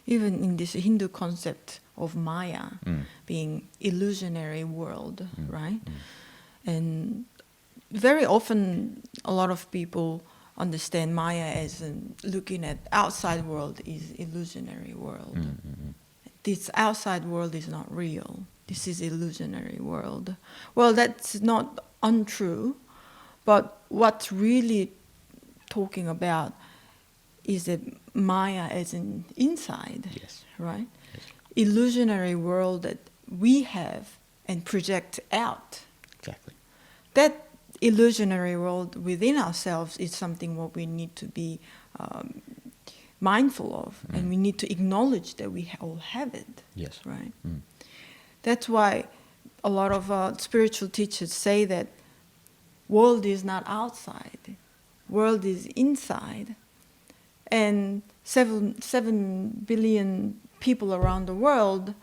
Even in this Hindu concept of Maya being illusionary world, right? And very often a lot of people understand Maya as looking at outside world is illusionary world. This outside world is not real. This is illusionary world. Well, that's not untrue, but what's really talking about is that Maya as in inside, Yes. right? Yes. Illusionary world that we have and project out. Exactly. That illusionary world within ourselves is something what we need to be mindful of, and we need to acknowledge that we all have it. Yes. Right. That's why a lot of spiritual teachers say that world is not outside, world is inside, and 7 billion people around the world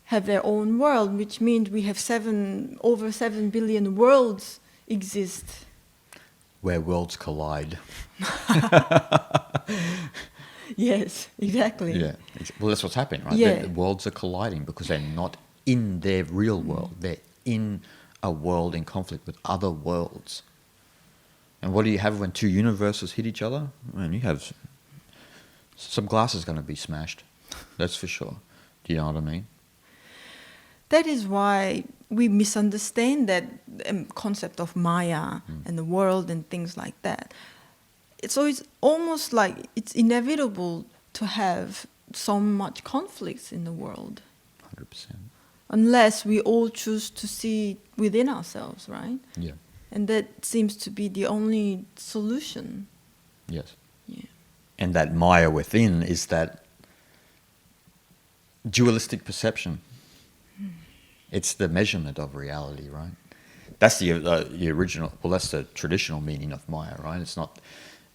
have their own world, which means we have over 7 billion worlds exist. Where worlds collide. Yes, exactly. Yeah. Well, that's what's happening, right? Yeah. The worlds are colliding because they're not in their real world. They're in a world in conflict with other worlds. And what do you have when two universes hit each other? Man, you have some glass is going to be smashed. That's for sure. Do you know what I mean? That is why we misunderstand that concept of Maya and the world and things like that. So it's almost like it's inevitable to have so much conflicts in the world. 100%. Unless we all choose to see within ourselves, right? Yeah. And that seems to be the only solution. Yes. Yeah. And that Maya within is that dualistic perception. It's the measurement of reality, right? That's the original, well, that's the traditional meaning of Maya, right? It's not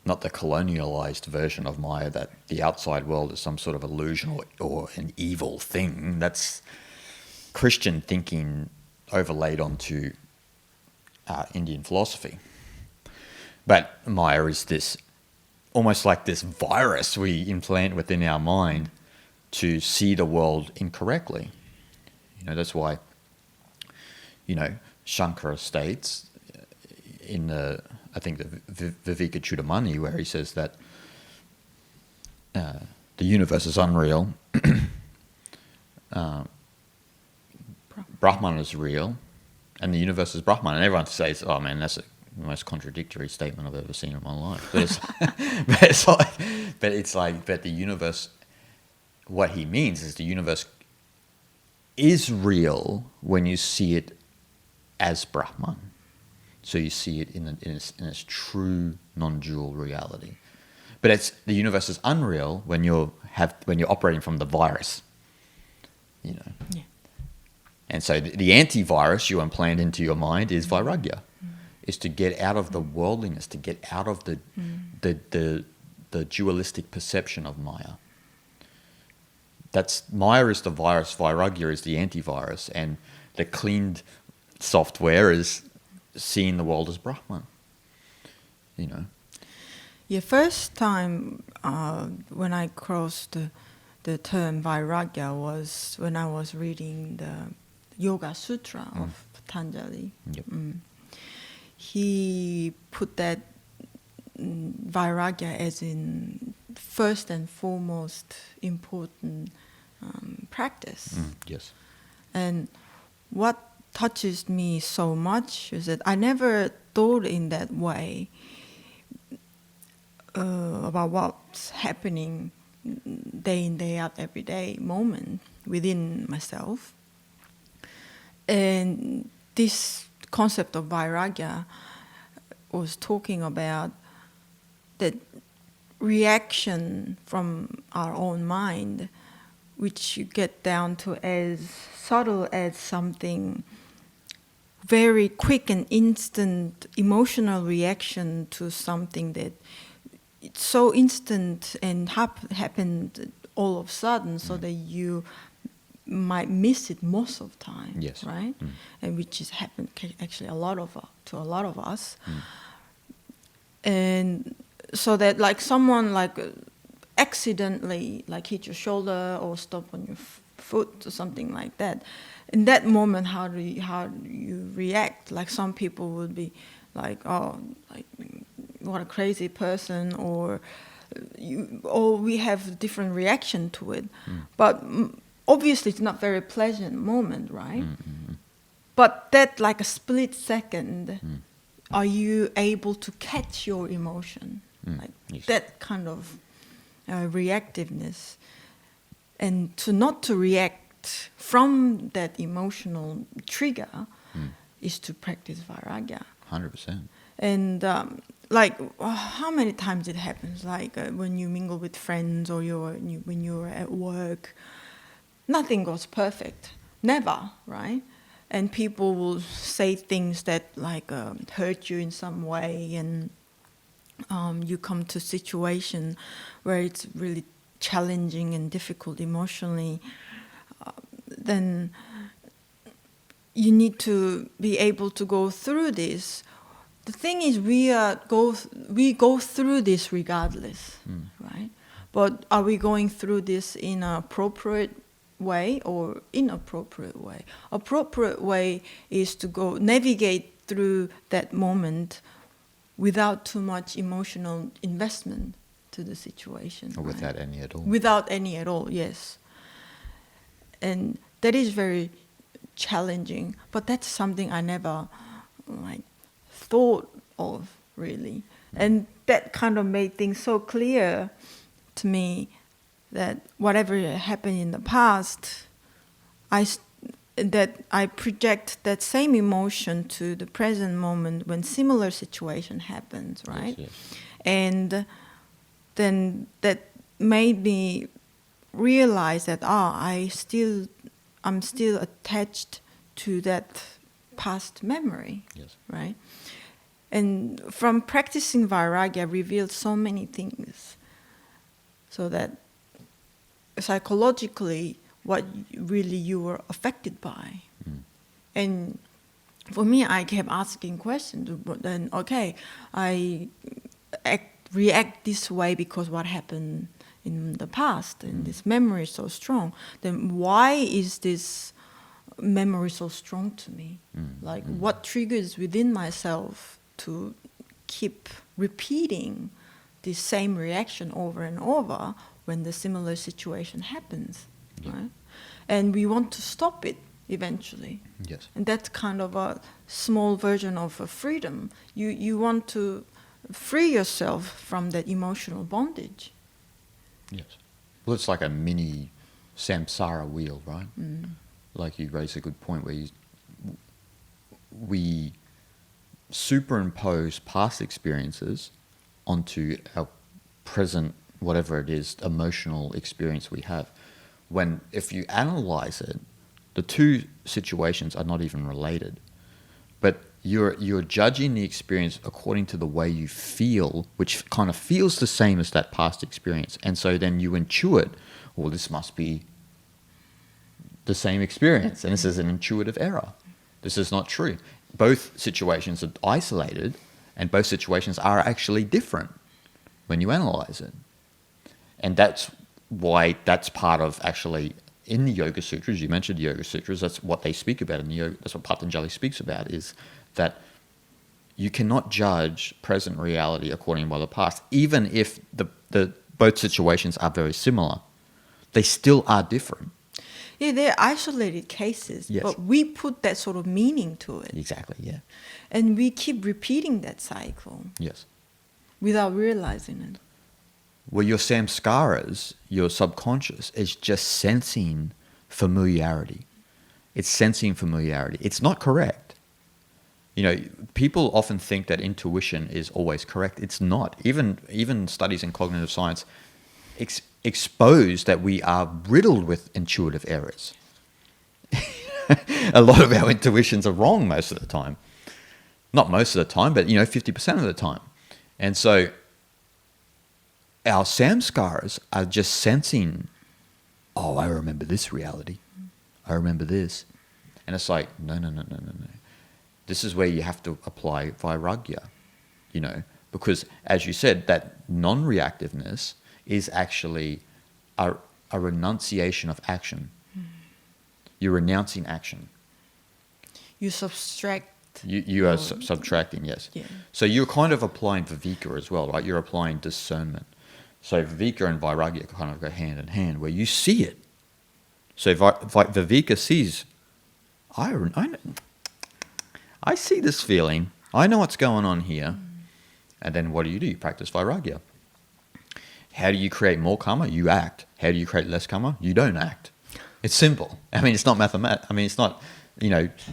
the colonialized version of Maya that the outside world is some sort of illusion or an evil thing. That's Christian thinking overlaid onto Indian philosophy. But Maya is this, almost like this virus we implant within our mind to see the world incorrectly. That's why, Shankara states in I think the Viveka Chudamani, where he says that the universe is unreal, Brahman is real, and the universe is Brahman. And everyone says, "Oh man, that's the most contradictory statement I've ever seen in my life." But the universe. What he means is the universe is real when you see it as Brahman. So you see it in its true non-dual reality. But the universe is unreal when you're operating from the virus. You know. Yeah. And so the antivirus you implant into your mind is Vairagya, is to get out of the worldliness, to get out of the dualistic perception of Maya. Maya is the virus, Vairagya is the antivirus, and the cleaned software is seeing the world as Brahman. You know. Yeah, first time when I crossed the term Vairagya was when I was reading the Yoga Sutra of Patanjali. Yep. He put that Vairagya as in first and foremost important practice. Yes. And what touches me so much is that I never thought in that way about what's happening day in, day out, every day moment within myself. And this concept of Vairagya was talking about that reaction from our own mind, which you get down to as subtle as something very quick and instant emotional reaction to something that it's so instant and happened all of a sudden, so that you might miss it most of the time. Yes. Right? And which has happened actually to a lot of us. And so that like someone like accidentally like hit your shoulder or stop on your foot or something like that. In that moment, how do you react? Like some people would be like, oh, like what a crazy person, or we have different reaction to it. But obviously, it's not very pleasant moment, right? But that like a split second, are you able to catch your emotion? Like yes. that kind of reactiveness, and not to react from that emotional trigger is to practice Vairagya. 100%. And like how many times it happens, like when you mingle with friends or when you're at work, nothing goes perfect, never, right? And people will say things that like hurt you in some way, and you come to a situation where it's really challenging and difficult emotionally, then you need to be able to go through this. The thing is, we go through this regardless, right? But are we going through this in an appropriate way or inappropriate way? Appropriate way is to go navigate through that moment without too much emotional investment to the situation. Or without any at all. Without any at all, yes. And that is very challenging, but that's something I never thought of, really. And that kind of made things so clear to me that whatever happened in the past, that I project that same emotion to the present moment when similar situation happens, right? Yes, yes. And then that made me realize that I'm still attached to that past memory, Yes. right? And from practicing Vairagya revealed so many things, so that psychologically what really you were affected by. And for me, I kept asking questions, but then, okay, I react this way because what happened in the past, and this memory is so strong. Then why is this memory so strong to me? Like what triggers within myself to keep repeating the same reaction over and over when the similar situation happens, right? And we want to stop it eventually. Yes. And that's kind of a small version of a freedom. You want to free yourself from that emotional bondage. Yes. Well, it's like a mini samsara wheel, right? Like you raise a good point where we superimpose past experiences onto our present, whatever it is, emotional experience we have. When, if you analyze it, the two situations are not even related. But you're judging the experience according to the way you feel, which kind of feels the same as that past experience. And so then you intuit, well, this must be the same experience. And this is an intuitive error. This is not true. Both situations are isolated, and both situations are actually different when you analyze it. And that's why that's part of actually in the Yoga Sutras, you mentioned the Yoga Sutras, that's what they speak about in the Yoga, that's what Patanjali speaks about, is that you cannot judge present reality according to the past, even if the both situations are very similar. They still are different. Yeah, they're isolated cases, Yes. but we put that sort of meaning to it. Exactly, yeah. And we keep repeating that cycle Yes. without realizing it. Well, your samskaras, your subconscious, is just sensing familiarity. It's sensing familiarity. It's not correct. You know, people often think that intuition is always correct. It's not. Even studies in cognitive science expose that we are riddled with intuitive errors. A lot of our intuitions are wrong most of the time. Not most of the time, but 50% of the time. And so our samskaras are just sensing, oh, I remember this reality. I remember this. And it's like, no. This is where you have to apply Vairagya, because as you said, that non-reactiveness is actually a renunciation of action. You're renouncing action. You subtract. You are subtracting, yes. Yeah. So you're kind of applying viveka as well, right? You're applying discernment. So viveka and vairagya kind of go hand in hand, where you see it. So viveka sees, I see this feeling. I know what's going on here. And then what do? You practice vairagya. How do you create more karma? You act. How do you create less karma? You don't act. It's simple. I mean, it's not mathematics. I mean, it's not, it's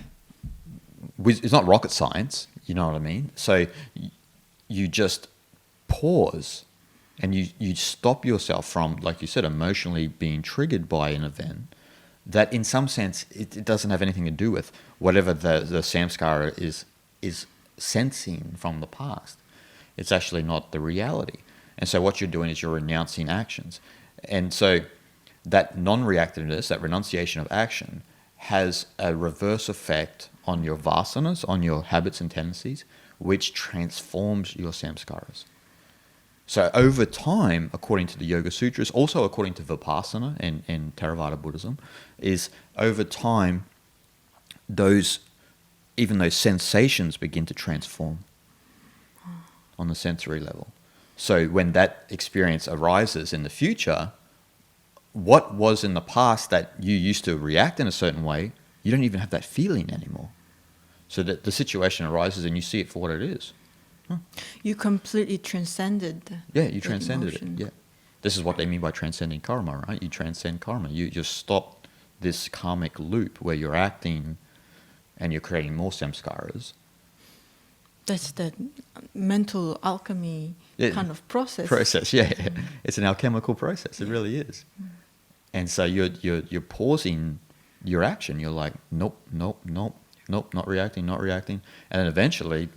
not rocket science. You know what I mean? So you just pause and you stop yourself from, like you said, emotionally being triggered by an event that in some sense it doesn't have anything to do with whatever the samskara is sensing from the past. It's actually not the reality. And so what you're doing is you're renouncing actions. And so that non-reactiveness, that renunciation of action, has a reverse effect on your vasanas, on your habits and tendencies, which transforms your samskaras. So over time, according to the Yoga Sutras, also according to Vipassana and Theravada Buddhism, is over time, even those sensations begin to transform on the sensory level. So when that experience arises in the future, what was in the past that you used to react in a certain way, you don't even have that feeling anymore. So that the situation arises and you see it for what it is. You completely transcended. Yeah, you transcended emotion. it. Yeah, this is what they mean by transcending karma, right? You transcend karma. You just stop this karmic loop where you're acting and you're creating more samskaras. That's the mental alchemy kind of process. Yeah. It's an alchemical process. It really is. And so you're pausing your action. You're like, nope, not reacting. And then eventually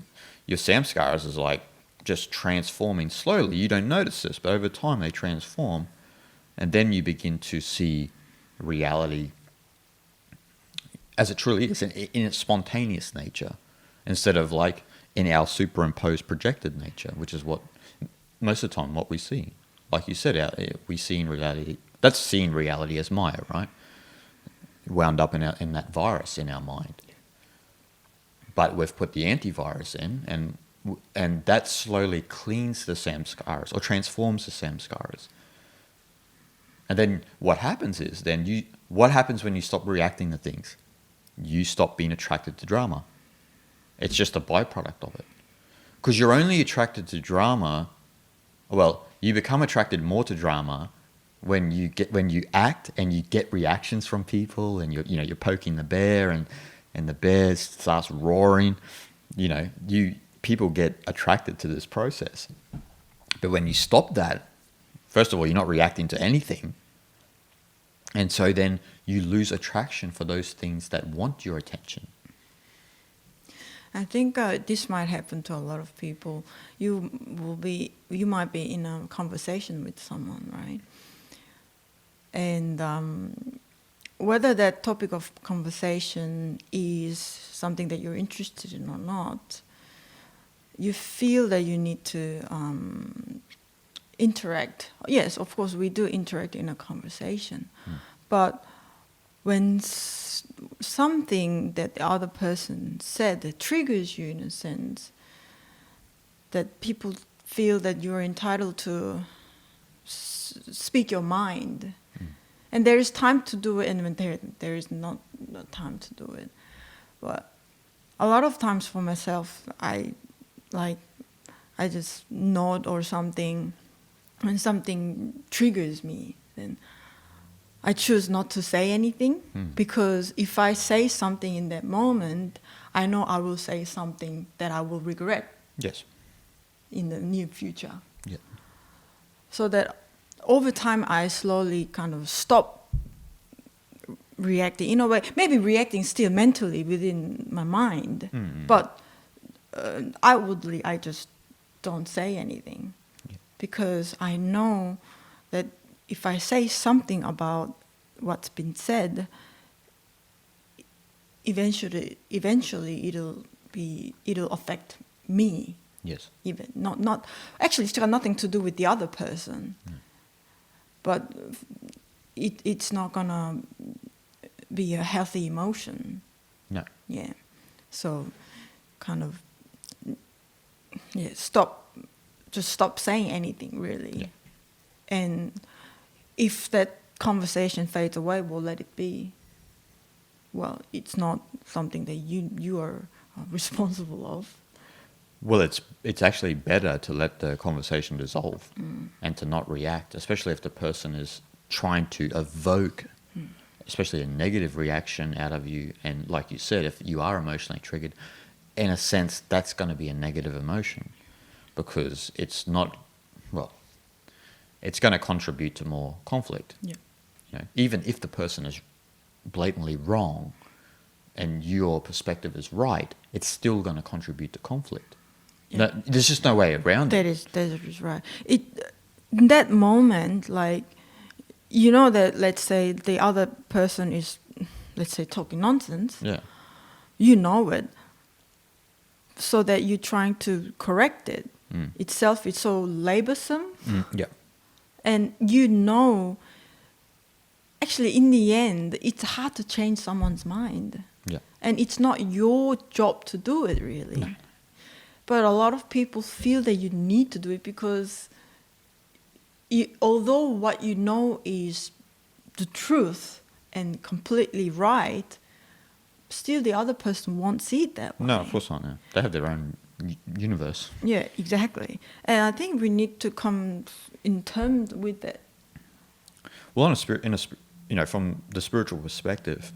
your samskaras is like just transforming slowly. You don't notice this, but over time they transform. And then you begin to see reality as it truly is, in its spontaneous nature, instead of like in our superimposed projected nature, which is what most of the time what we see. Like you said, we see in reality, that's seeing reality as Maya, right? wound up in that virus in our mind. But we've put the antivirus in, and that slowly cleans the samskaras or transforms the samskaras. And then what happens is, what happens when you stop reacting to things? You stop being attracted to drama. It's just a byproduct of it. Because you're only attracted to drama, well, you become attracted more to drama when you act and you get reactions from people, and you're poking the bear and the bear starts roaring. People get attracted to this process. But when you stop that, first of all, you're not reacting to anything. And so then you lose attraction for those things that want your attention. I think this might happen to a lot of people. You might be in a conversation with someone, right? And whether that topic of conversation is something that you're interested in or not, you feel that you need to interact. Yes, of course, we do interact in a conversation. But when something that the other person said that triggers you in a sense, that people feel that you're entitled to speak your mind. And there is time to do it, and when there is not time to do it. But a lot of times for myself, I just nod or something. When something triggers me, then I choose not to say anything, because if I say something in that moment, I know I will say something that I will regret. Yes. In the near future. Yeah. So that over time I slowly kind of stop reacting in a way, maybe reacting still mentally within my mind, but outwardly I just don't say anything, because I know that if I say something about what's been said, eventually it'll affect me. Yes. Even not actually, it's got nothing to do with the other person, but it's not gonna be a healthy emotion. No. Yeah. So, kind of, stop saying anything really. Yeah. And if that conversation fades away, we'll let it be. Well, it's not something that you are responsible of. Well, it's actually better to let the conversation dissolve and to not react, especially if the person is trying to evoke, especially a negative reaction out of you. And like you said, if you are emotionally triggered, in a sense, that's going to be a negative emotion, because it's not, well, it's going to contribute to more conflict. Yeah. Even if the person is blatantly wrong and your perspective is right, it's still going to contribute to conflict. Yeah. No, there's just no way around that it. That is right. In that moment, like, that, let's say, the other person is, let's say, talking nonsense. Yeah. You know it. So that you're trying to correct it. Itself is so laborsome. Yeah. And actually, in the end, it's hard to change someone's mind. Yeah. And it's not your job to do it, really. No. But a lot of people feel that you need to do it, because although what you know is the truth and completely right, still the other person won't see it that way. No, of course not. No. They have their own universe. Yeah, exactly. And I think we need to come in terms with that. Well, from the spiritual perspective,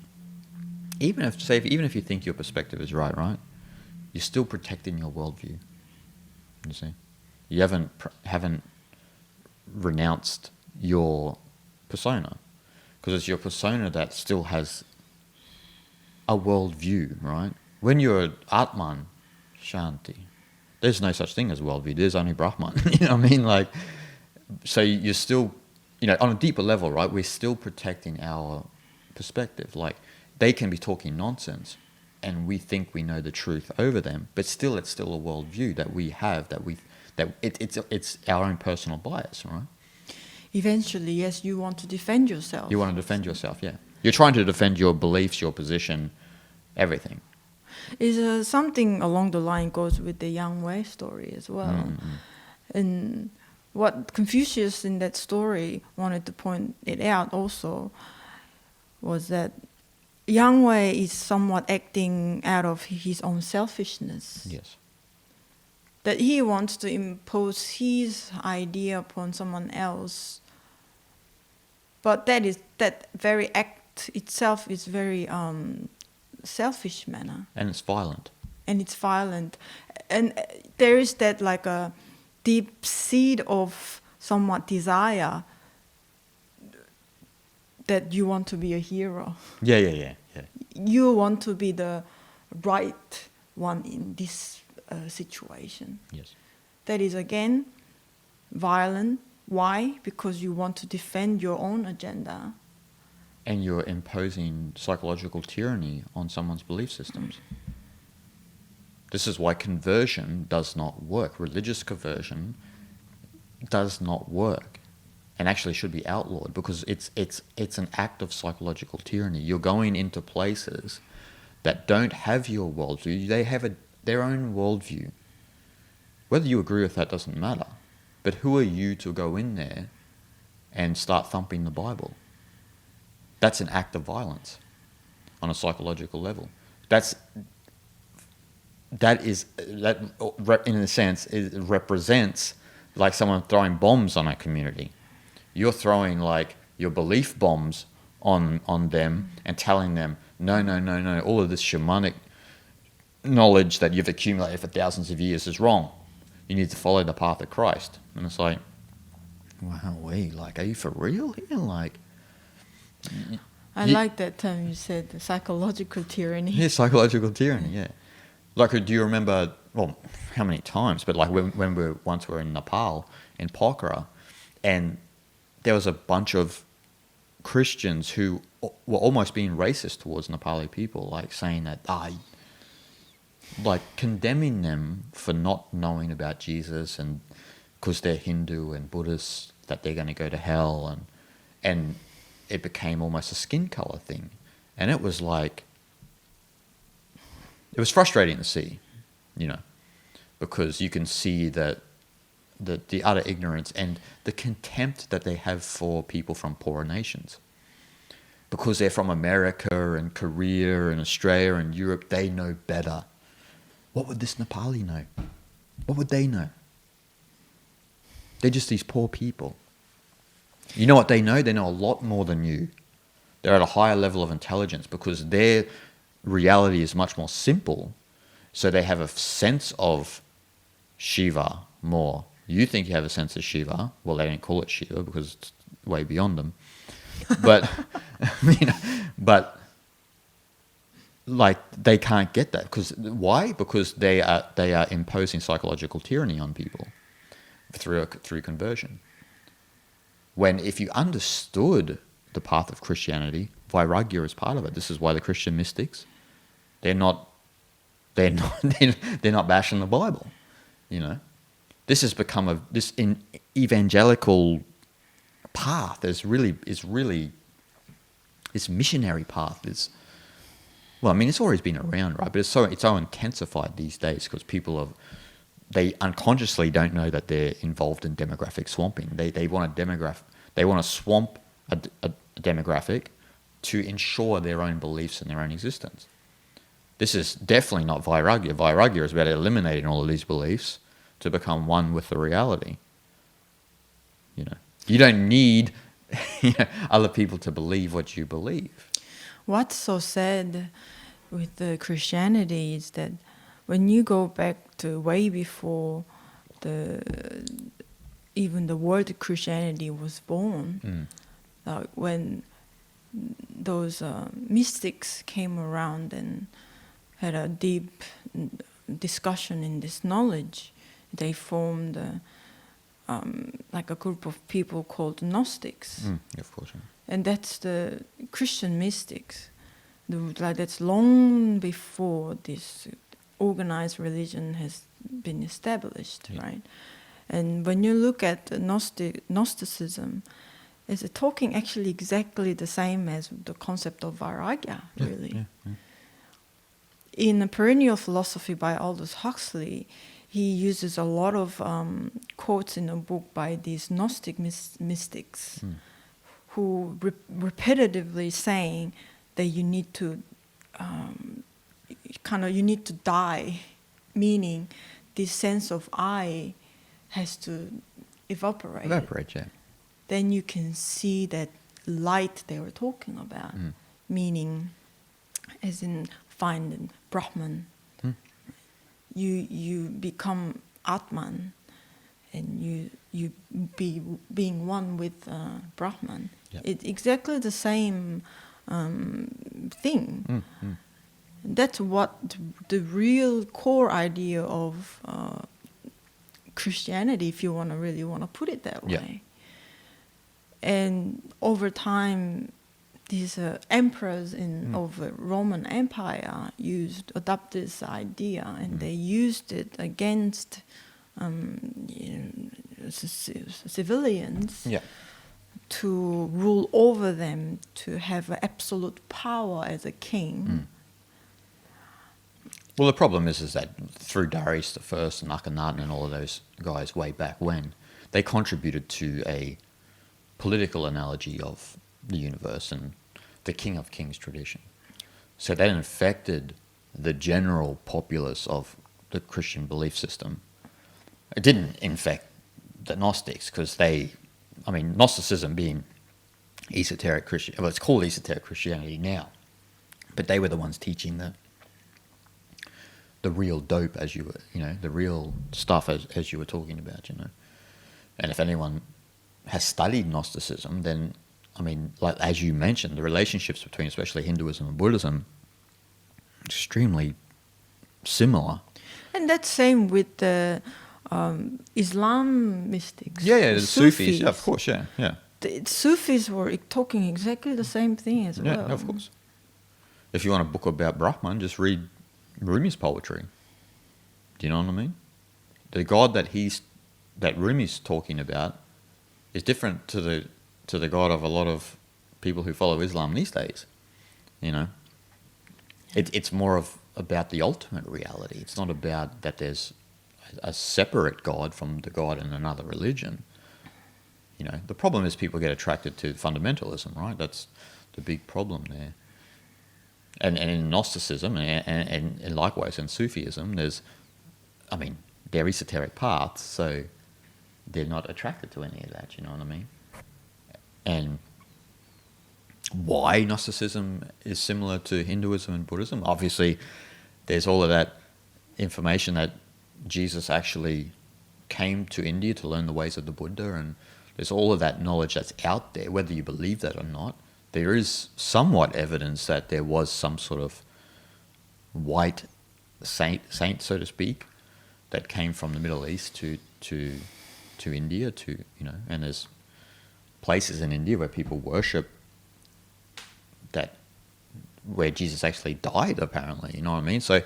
even if you think your perspective is right, you're still protecting your worldview. You see, you haven't renounced your persona, because it's your persona that still has a worldview, right? When you're Atman, Shanti, there's no such thing as worldview. There's only Brahman. You know what I mean? Like, so you're still, on a deeper level, right? We're still protecting our perspective. Like, they can be talking nonsense, and we think we know the truth over them, but still, it's still a worldview that we have. It's our own personal bias, right? Eventually, yes, you want to defend yourself. You want to defend yourself, yeah. You're trying to defend your beliefs, your position, everything. Is something along the line goes with the Yang Wei story as well. And what Confucius in that story wanted to point it out also was that Yang Wei is somewhat acting out of his own selfishness. Yes. That he wants to impose his idea upon someone else. But that very act itself is very selfish manner. And it's violent. And it's violent. And there is that like a deep seed of somewhat desire that you want to be a hero. Yeah. You want to be the right one in this situation. Yes. That is again violent. Why? Because you want to defend your own agenda. And you're imposing psychological tyranny on someone's belief systems. This is why conversion does not work. Religious conversion does not work, and actually should be outlawed, because it's an act of psychological tyranny. You're going into places that don't have your worldview. They have their own worldview. Whether you agree with that doesn't matter. But who are you to go in there and start thumping the Bible? That's an act of violence on a psychological level. That in a sense it represents like someone throwing bombs on a community. You're throwing like your belief bombs on them and telling them, no, all of this shamanic knowledge that you've accumulated for thousands of years is wrong. You need to follow the path of Christ. And it's like, wow, are you for real here? Like, I like that term you said, the psychological tyranny. Yeah, psychological tyranny, yeah. Like, do you remember, well, how many times, but like when we were in Nepal, in Pokhara, and there was a bunch of Christians who were almost being racist towards Nepali people, like saying that, like condemning them for not knowing about Jesus, and because they're Hindu and Buddhist, that they're going to go to hell, and it became almost a skin color thing. And it was like, it was frustrating to see, because you can see that the utter ignorance and the contempt that they have for people from poorer nations. Because they're from America and Korea and Australia and Europe, they know better. What would this Nepali know? What would they know? They're just these poor people. You know what they know? They know a lot more than you. They're at a higher level of intelligence because their reality is much more simple. So they have a sense of Shiva more. You think you have a sense of Shiva. Well, they don't call it Shiva because it's way beyond them. But, but like they can't get that. Why? Because they are imposing psychological tyranny on people through conversion. When if you understood the path of Christianity, Vairagya is part of it. This is why the Christian mystics, they're not bashing the Bible. This has become this evangelical path is really this missionary path is. Well, I mean, it's always been around, right? But it's so intensified these days because people they unconsciously don't know that they're involved in demographic swamping. They want to swamp a demographic to ensure their own beliefs and their own existence. This is definitely not Vairagya. Vairagya is about eliminating all of these beliefs to become one with the reality. You don't need other people to believe what you believe. What's so sad with the Christianity is that when you go back to way before even the word Christianity was born, when those mystics came around and had a deep discussion in this knowledge, they formed like a group of people called Gnostics. Of course. Yeah. And that's the Christian mystics. That's long before this organized religion has been established, right? And when you look at Gnosticism, is talking actually exactly the same as the concept of Vairagya, really. In a perennial philosophy by Aldous Huxley, he uses a lot of quotes in a book by these Gnostic mystics who repetitively saying that you need to you need to die, meaning this sense of I has to evaporate. Then you can see that light they were talking about, meaning as in finding Brahman. You become Atman, and you being one with Brahman. It's exactly the same thing. That's what the real core idea of Christianity, if you really want to put it that way. And over time, these emperors of the Roman Empire adopted this idea, and they used it against civilians to rule over them, to have absolute power as a king. Well, the problem is that through Darius the First and Akhenaten and all of those guys way back when, they contributed to a political analogy of the universe and the King of Kings tradition. So that infected the general populace of the Christian belief system. It didn't infect the Gnostics because Gnosticism being esoteric Christian, well, it's called esoteric Christianity now, but they were the ones teaching the real dope, as you were, the real stuff as you were talking about, And if anyone has studied Gnosticism, then, like as you mentioned, the relationships between especially Hinduism and Buddhism, extremely similar. And that's same with the Islam mystics. The Sufis. Yeah, of course, yeah. The Sufis were talking exactly the same thing as well. Yeah, of course. If you want a book about Brahman, just read Rumi's poetry. Do you know what I mean? The God that Rumi's talking about is different to the God of a lot of people who follow Islam these days. It's more about the ultimate reality. It's not about that there's a separate God from the God in another religion. The problem is people get attracted to fundamentalism, right? That's the big problem there. And in Gnosticism and likewise in Sufism, they're esoteric paths, so they're not attracted to any of that, you know what I mean? And why Gnosticism is similar to Hinduism and Buddhism, obviously there's all of that information that Jesus actually came to India to learn the ways of the Buddha, and there's all of that knowledge that's out there, whether you believe that or not. There is somewhat evidence that there was some sort of white saint, so to speak, that came from the Middle East to India, and there's places in India where people worship where Jesus actually died, apparently, you know what I mean? So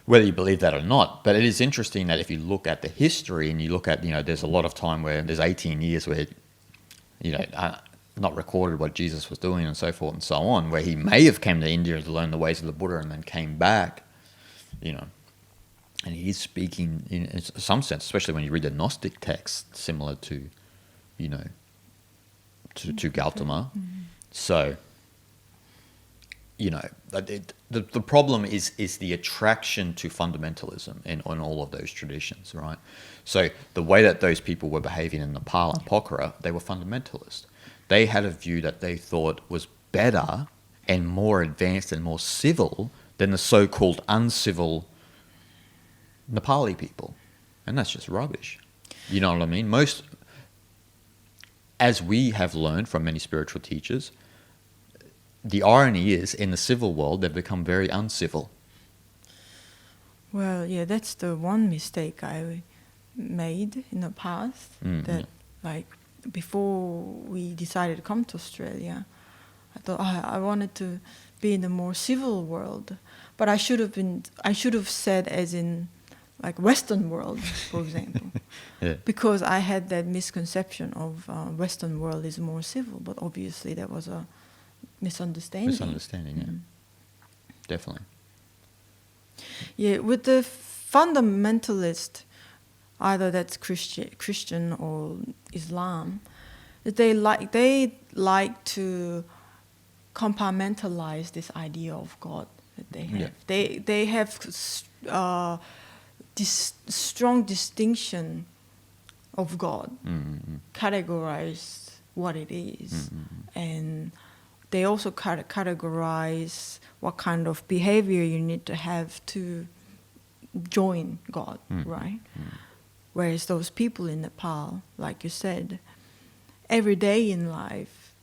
whether you believe that or not, but it is interesting that if you look at the history and you look at, there's a lot of time where there's 18 years where, not recorded what Jesus was doing and so forth and so on, where he may have came to India to learn the ways of the Buddha and then came back, and he is speaking in some sense, especially when you read the Gnostic text, similar to, to Gautama. So, the problem is the attraction to fundamentalism on all of those traditions, right? So the way that those people were behaving in Nepal and Pokhara, they were fundamentalist. They had a view that they thought was better and more advanced and more civil than the so-called uncivil Nepali people. And that's just rubbish. You know what I mean? As we have learned from many spiritual teachers, the irony is, in the civil world, they've become very uncivil. Well, yeah, that's the one mistake I made in the past. Before we decided to come to Australia, I thought I wanted to be in a more civil world, but I should have said as in like Western world, for example. Yeah. Because I had that misconception of Western world is more civil, but obviously that was a misunderstanding. Misunderstanding, yeah. Definitely. Yeah, with the fundamentalist, either that's Christian or Islam, they like to compartmentalize this idea of God that they have. Yeah. They have this strong distinction of God, categorize what it is, and they also categorize what kind of behavior you need to have to join God, right? Whereas those people in Nepal, like you said, every day in life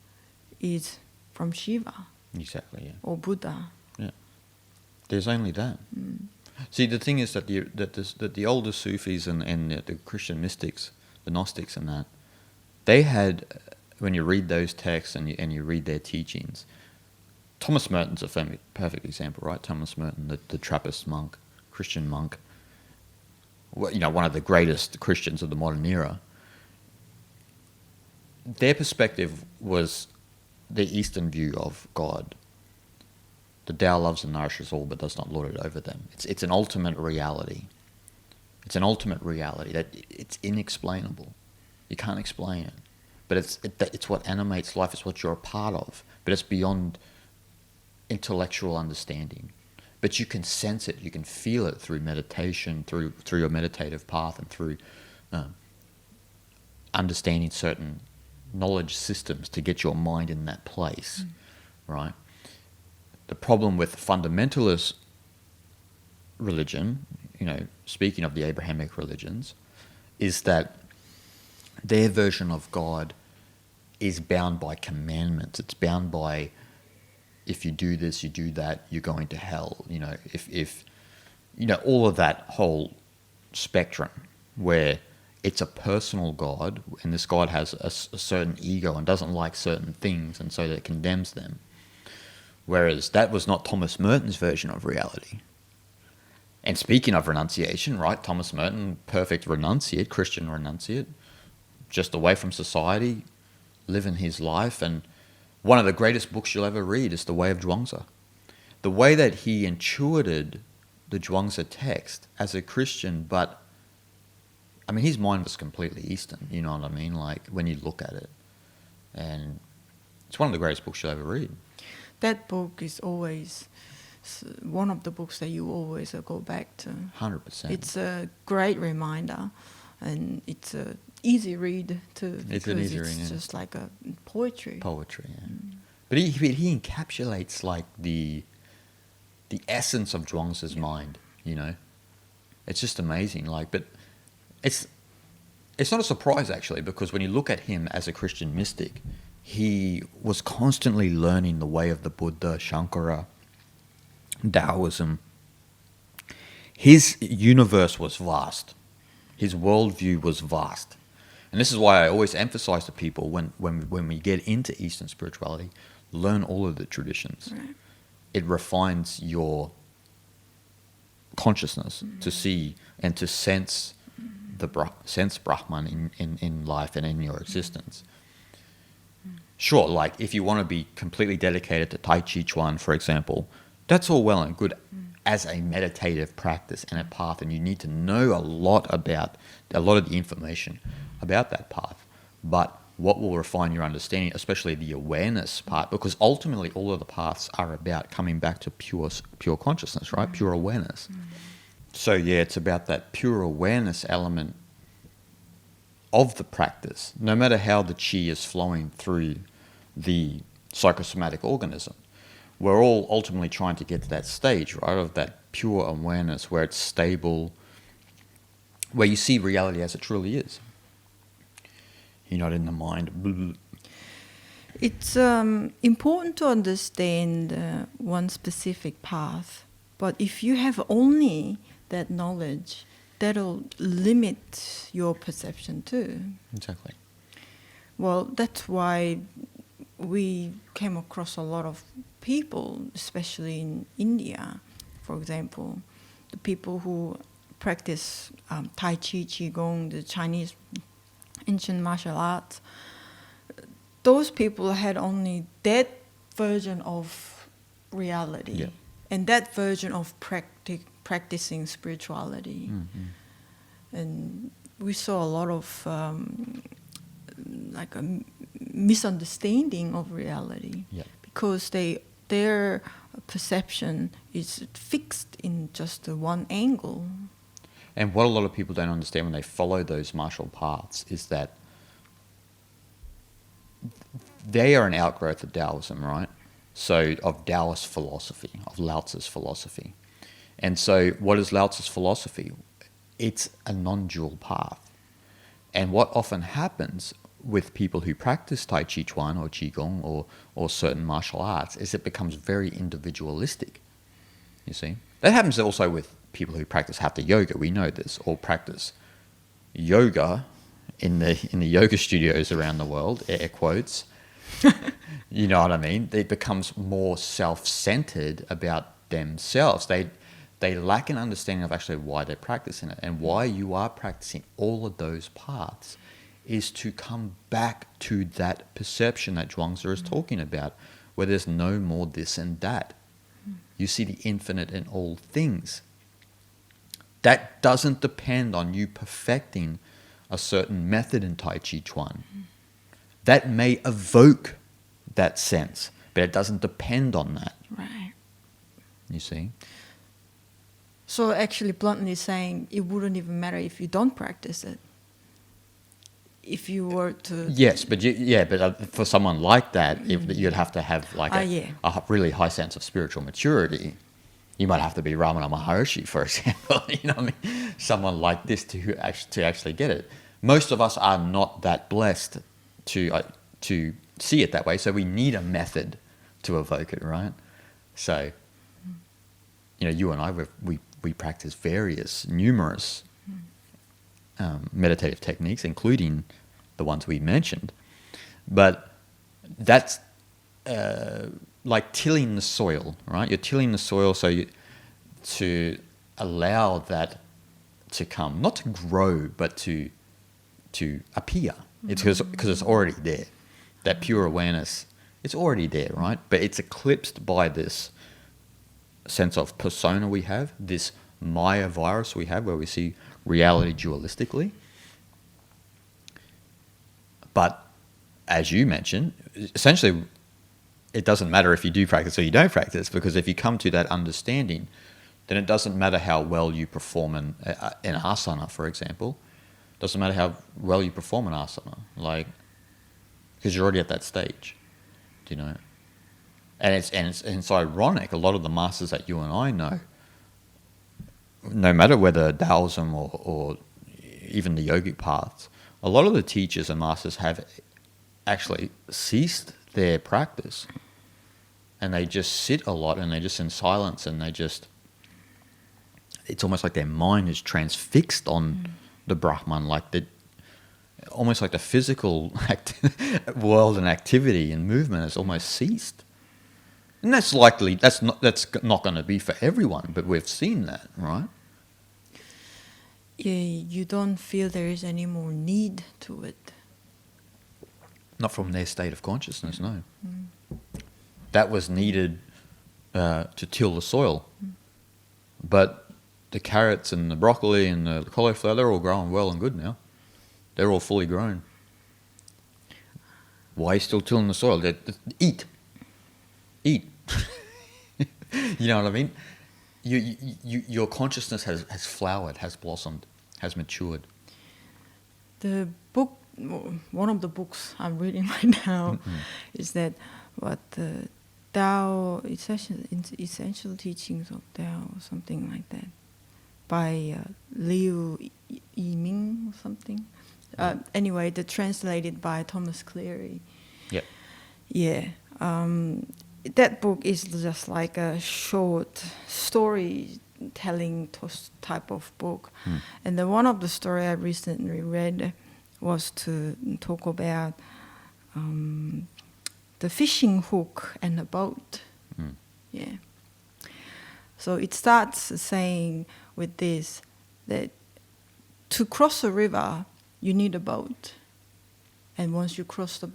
is from Shiva. Exactly, yeah. Or Buddha. Yeah. There's only that. See, the thing is that the older Sufis and the Christian mystics, the Gnostics and that, they had, when you read those texts and you read their teachings, Thomas Merton's a perfect example, right? Thomas Merton, the Trappist monk, Christian monk, one of the greatest Christians of the modern era. Their perspective was the Eastern view of God. The Tao loves and nourishes all, but does not lord it over them. It's an ultimate reality. It's an ultimate reality that it's inexplainable. You can't explain it, but it's what animates life. It's what you're a part of, but it's beyond intellectual understanding. But you can sense it, you can feel it through meditation, through your meditative path, and through understanding certain knowledge systems to get your mind in that place, right? The problem with fundamentalist religion, speaking of the Abrahamic religions, is that their version of God is bound by commandments. It's bound by, if you do this, you do that, you're going to hell. If all of that whole spectrum where it's a personal God, and this God has a certain ego and doesn't like certain things, and so that it condemns them. Whereas that was not Thomas Merton's version of reality. And speaking of renunciation, right, Thomas Merton, perfect renunciate, Christian renunciate, just away from society, living his life. And one of the greatest books you'll ever read is The Way of Zhuangzi. The way that he intuited the Zhuangzi text as a Christian, but his mind was completely Eastern, you know what I mean? Like, when you look at it. And it's one of the greatest books you'll ever read. That book is always one of the books that you always go back to. 100%. It's a great reminder, and it's a easy read too. It's an easy read, It's just like a poetry. Poetry, yeah. But he encapsulates like the essence of Zhuangzi's mind, It's just amazing. But it's not a surprise, actually, because when you look at him as a Christian mystic, he was constantly learning the way of the Buddha, Shankara, Taoism. His universe was vast. His worldview was vast. And this is why I always emphasize to people when we get into Eastern spirituality, learn all of the traditions. Right. It refines your consciousness to see and to sense sense Brahman in life and in your existence. Sure, like if you want to be completely dedicated to Tai Chi Chuan, for example, that's all well and good as a meditative practice and a path, and you need to know a lot of the information about that path. But what will refine your understanding, especially the awareness part, because ultimately all of the paths are about coming back to pure consciousness, right? Pure awareness. So yeah, it's about that pure awareness element of the practice, no matter how the chi is flowing through the psychosomatic organism. We're all ultimately trying to get to that stage, right, of that pure awareness where it's stable, where you see reality as it truly is. You're not in the mind. It's important to understand one specific path, but if you have only that knowledge, that'll limit your perception too. Exactly. Well, that's why we came across a lot of people, especially in India, for example, the people who practice Tai Chi, Qigong, the Chinese ancient martial arts, those people had only that version of reality, Yeah. and that version of practicing spirituality. And we saw a lot of like a misunderstanding of reality, because their perception is fixed in just one angle. And what a lot of people don't understand when they follow those martial paths is that they are an outgrowth of Taoism, right? So of Taoist philosophy, of Lao Tzu's philosophy. And so what is Lao Tzu's philosophy? It's a non-dual path. And what often happens with people who practice Tai Chi Chuan or Qigong or certain martial arts is it becomes very individualistic, you see. That happens also with people who practice Hatha Yoga, we know this, or practice yoga in the yoga studios around the world, air quotes. You know what I mean? It becomes more self-centered about themselves. They lack an understanding of actually why they're practicing it, and why you are practicing all of those paths is to come back to that perception that Zhuangzi is talking about, where there's no more this and that. You see the infinite in all things. That doesn't depend on you perfecting a certain method in Tai Chi Chuan. That may evoke that sense, but it doesn't depend on that. Right. You see? So actually, bluntly saying, it wouldn't even matter if you don't practice it. If you were to... Yes, but for someone like that, you'd have to have like a really high sense of spiritual maturity. You might have to be Ramana Maharshi, for example. You know what I mean? Someone like this to actually get it. Most of us are not that blessed to see it that way, so we need a method to evoke it, right? So, you know, you and I, we practice numerous meditative techniques, including the ones we mentioned. But that's like tilling the soil, right? You're tilling the soil to allow that to come, not to grow, but to appear. It's because it's already there. That pure awareness, it's already there, right? But it's eclipsed by this sense of persona we have, this Maya virus we have, where we see reality dualistically. But as you mentioned, essentially, it doesn't matter if you do practice or you don't practice, because if you come to that understanding, then it doesn't matter how well you perform in asana, for example. It doesn't matter how well you perform in asana, because you're already at that stage, you know. And it's ironic. A lot of the masters that you and I know, no matter whether Taoism or even the yogic paths, a lot of the teachers and masters have actually ceased their practice, and they just sit a lot, and they're just in silence, and it's almost like their mind is transfixed on the Brahman, almost like the physical world and activity and movement has almost ceased. And that's not going to be for everyone, but we've seen that, right? Yeah, you don't feel there is any more need to it. Not from their state of consciousness, no. That was needed to till the soil. But the carrots and the broccoli and the cauliflower, they're all growing well and good now. They're all fully grown. Why are you still tilling the soil? Eat. You know what I mean? Your consciousness has flowered, has blossomed, has matured. The book, one of the books I'm reading right now, is that the Tao, essential teachings of Tao, or something like that, by Liu Yiming or something. Anyway, translated by Thomas Cleary. Yep. Yeah. That book is just like a short storytelling type of book. And one of the story I recently read was to talk about the fishing hook and the boat. Yeah. So it starts saying with this, that to cross a river, you need a boat. And once you cross the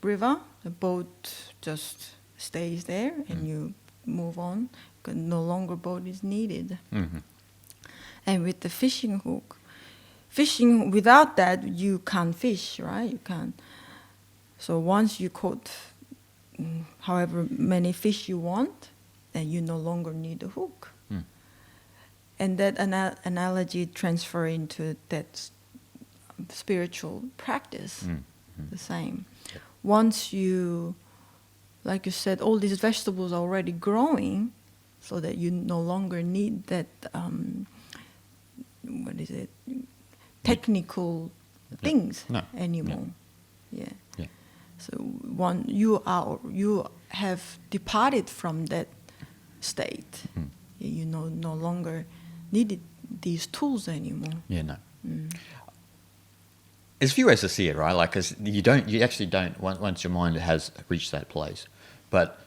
river, the boat just stays there and you move on. No longer boat is needed. Mm-hmm. And with the fishing hook, fishing without that, you can't fish, right? You can't. So once you caught however many fish you want, then you no longer need a hook. Mm. And that analogy transfer into that spiritual practice, the same. Yep. Once you, like you said, all these vegetables are already growing, so that you no longer need that, technical things anymore. Yeah. So you have departed from that state. You no longer needed these tools anymore. Yeah, no. There's a few ways to see it, right? Like, 'cause you actually don't, once your mind has reached that place. But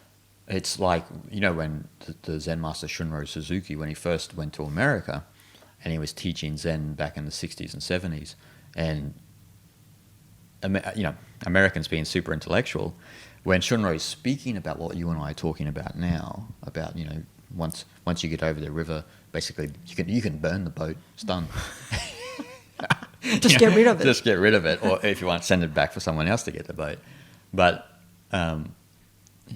it's like, when the Zen master Shunryu Suzuki, when he first went to America, and he was teaching Zen back in the 60s and 70s, and, Americans being super intellectual, when Shunryu is speaking about what you and I are talking about now, about, once you get over the river, basically you can burn the boat, it's done. Just get rid of it. Just get rid of it, or if you want, send it back for someone else to get the boat. But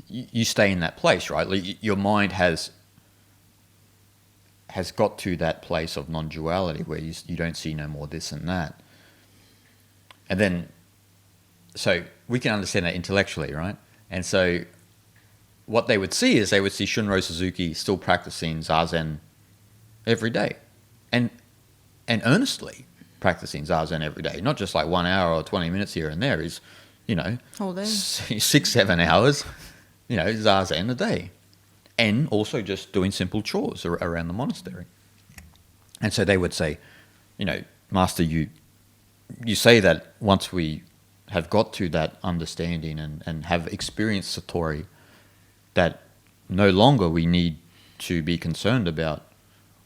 you stay in that place, right? Like, your mind has got to that place of non-duality where you don't see no more this and that. And then, so we can understand that intellectually, right? And so what they would see is Shunryu Suzuki still practicing Zazen every day, and earnestly practicing Zazen every day, not just like 1 hour or 20 minutes here and there. Is whole day, 6-7 hours, Zazen a day, and also just doing simple chores around the monastery. And so they would say, Master, you say that once we have got to that understanding and have experienced Satori, that no longer we need to be concerned about,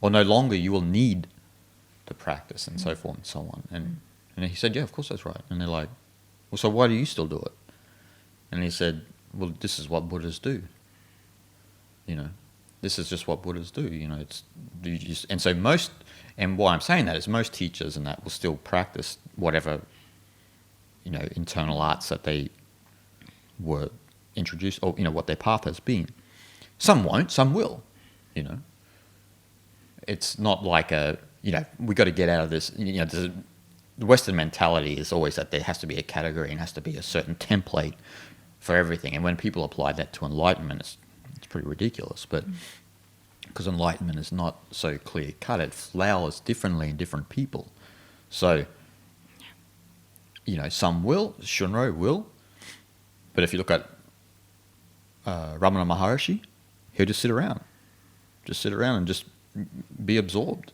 or no longer you will need to practice, and so forth and so on. And he said, yeah, of course that's right. And they're like, well, so why do you still do it? And he said, well, this is what Buddhas do. This is just what Buddhas do. And so and why I'm saying that is most teachers and that will still practice whatever, internal arts that they were introduced, or, what their path has been. Some won't, some will, It's not like we got to get out of this, the Western mentality is always that there has to be a category and has to be a certain template for everything. And when people apply that to enlightenment, it's pretty ridiculous. But because enlightenment is not so clear cut, it flowers differently in different people. So, some will, Shunryu will. But if you look at Ramana Maharshi, he'll just sit around. Just sit around and just be absorbed.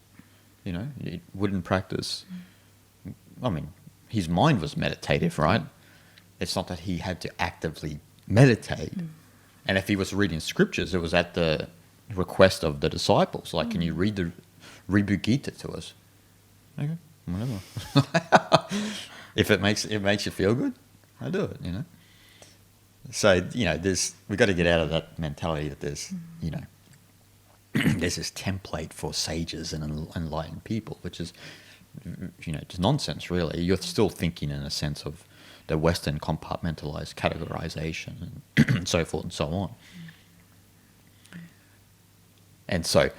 He wouldn't practice. I mean, his mind was meditative, right? It's not that he had to actively meditate. And if he was reading scriptures, it was at the request of the disciples. Like, can you read the Ribhu Gita to us? Okay, whatever. If it makes you feel good, I do it. So we've got to get out of that mentality that there's there's this template for sages and enlightened people, which is just nonsense. Really, you're still thinking in a sense of the Western compartmentalized categorization and so forth and so on. And so,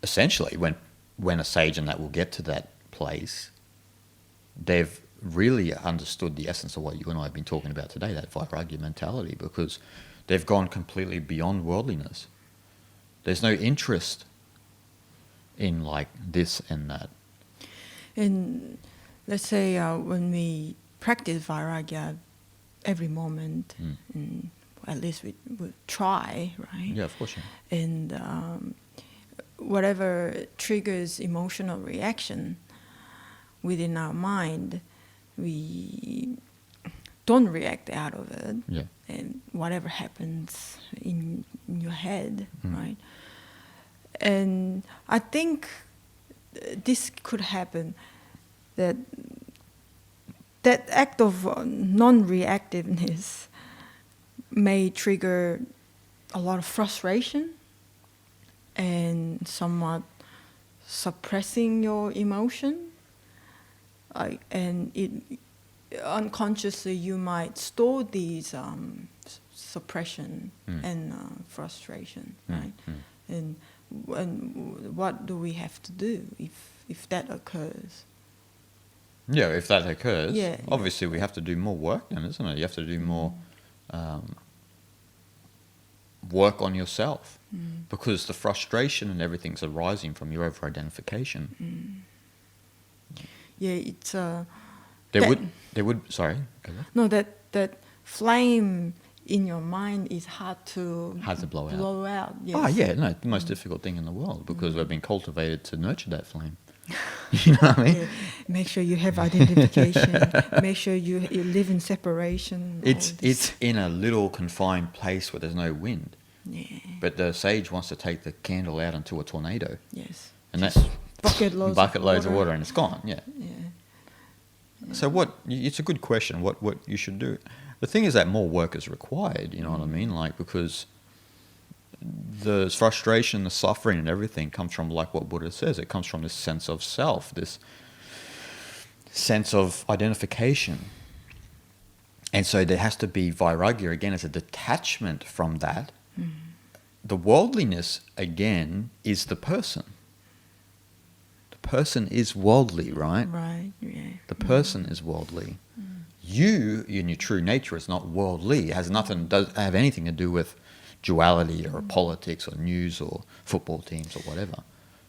essentially, when a sage and that will get to that place, they've really understood the essence of what you and I have been talking about today, that Vairagya mentality, because they've gone completely beyond worldliness. There's no interest in like this and that. And let's say when we practice Vairagya every moment, at least we would try, right? Yeah, of course. Yeah. And whatever triggers emotional reaction within our mind, we don't react out of it. Yeah. And whatever happens in your head, right? And I think this could happen, that act of non-reactiveness may trigger a lot of frustration and somewhat suppressing your emotion, and it unconsciously you might store these suppression and frustration, right? And what do we have to do if that occurs? Yeah, if that occurs, Yeah, obviously we have to do more work then, isn't it? You have to do more work on yourself, because the frustration and everything's arising from your over-identification. Yeah, it's There would. Sorry. Go ahead. no, that flame in your mind is hard to blow out. Yes. Oh yeah, no, the most difficult thing in the world, because we've been cultivated to nurture that flame. You know what I mean? Yeah. Make sure you have identification. Make sure you live in separation. It's in a little confined place where there's no wind. Yeah. But the sage wants to take the candle out into a tornado. Yes. And Just that's bucket loads of water and it's gone. Yeah. Yeah. So it's a good question. What you should do? The thing is that more work is required. You know what I mean? Like, because the frustration, the suffering, and everything comes from, like what Buddha says, it comes from this sense of self, this sense of identification. And so there has to be Vairagya, again, as a detachment from that. The worldliness, again, is the person. The person is worldly, right? Right, yeah. The person is worldly. You, in your true nature, is not worldly. It has nothing, doesn't have anything to do with duality or politics or news or football teams or whatever.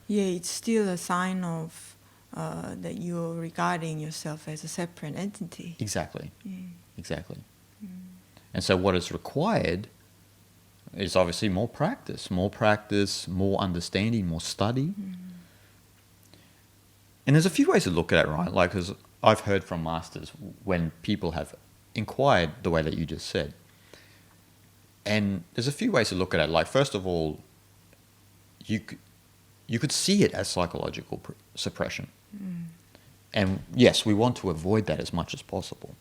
Yeah, it's still a sign of that you're regarding yourself as a separate entity. Exactly. Yeah. Exactly. And so what is required is obviously more practice, more understanding, more study. And there's a few ways to look at it, right? Like, because I've heard from masters when people have inquired the way that you just said. And there's a few ways to look at it. Like, first of all, you could see it as psychological suppression. And yes, we want to avoid that as much as possible,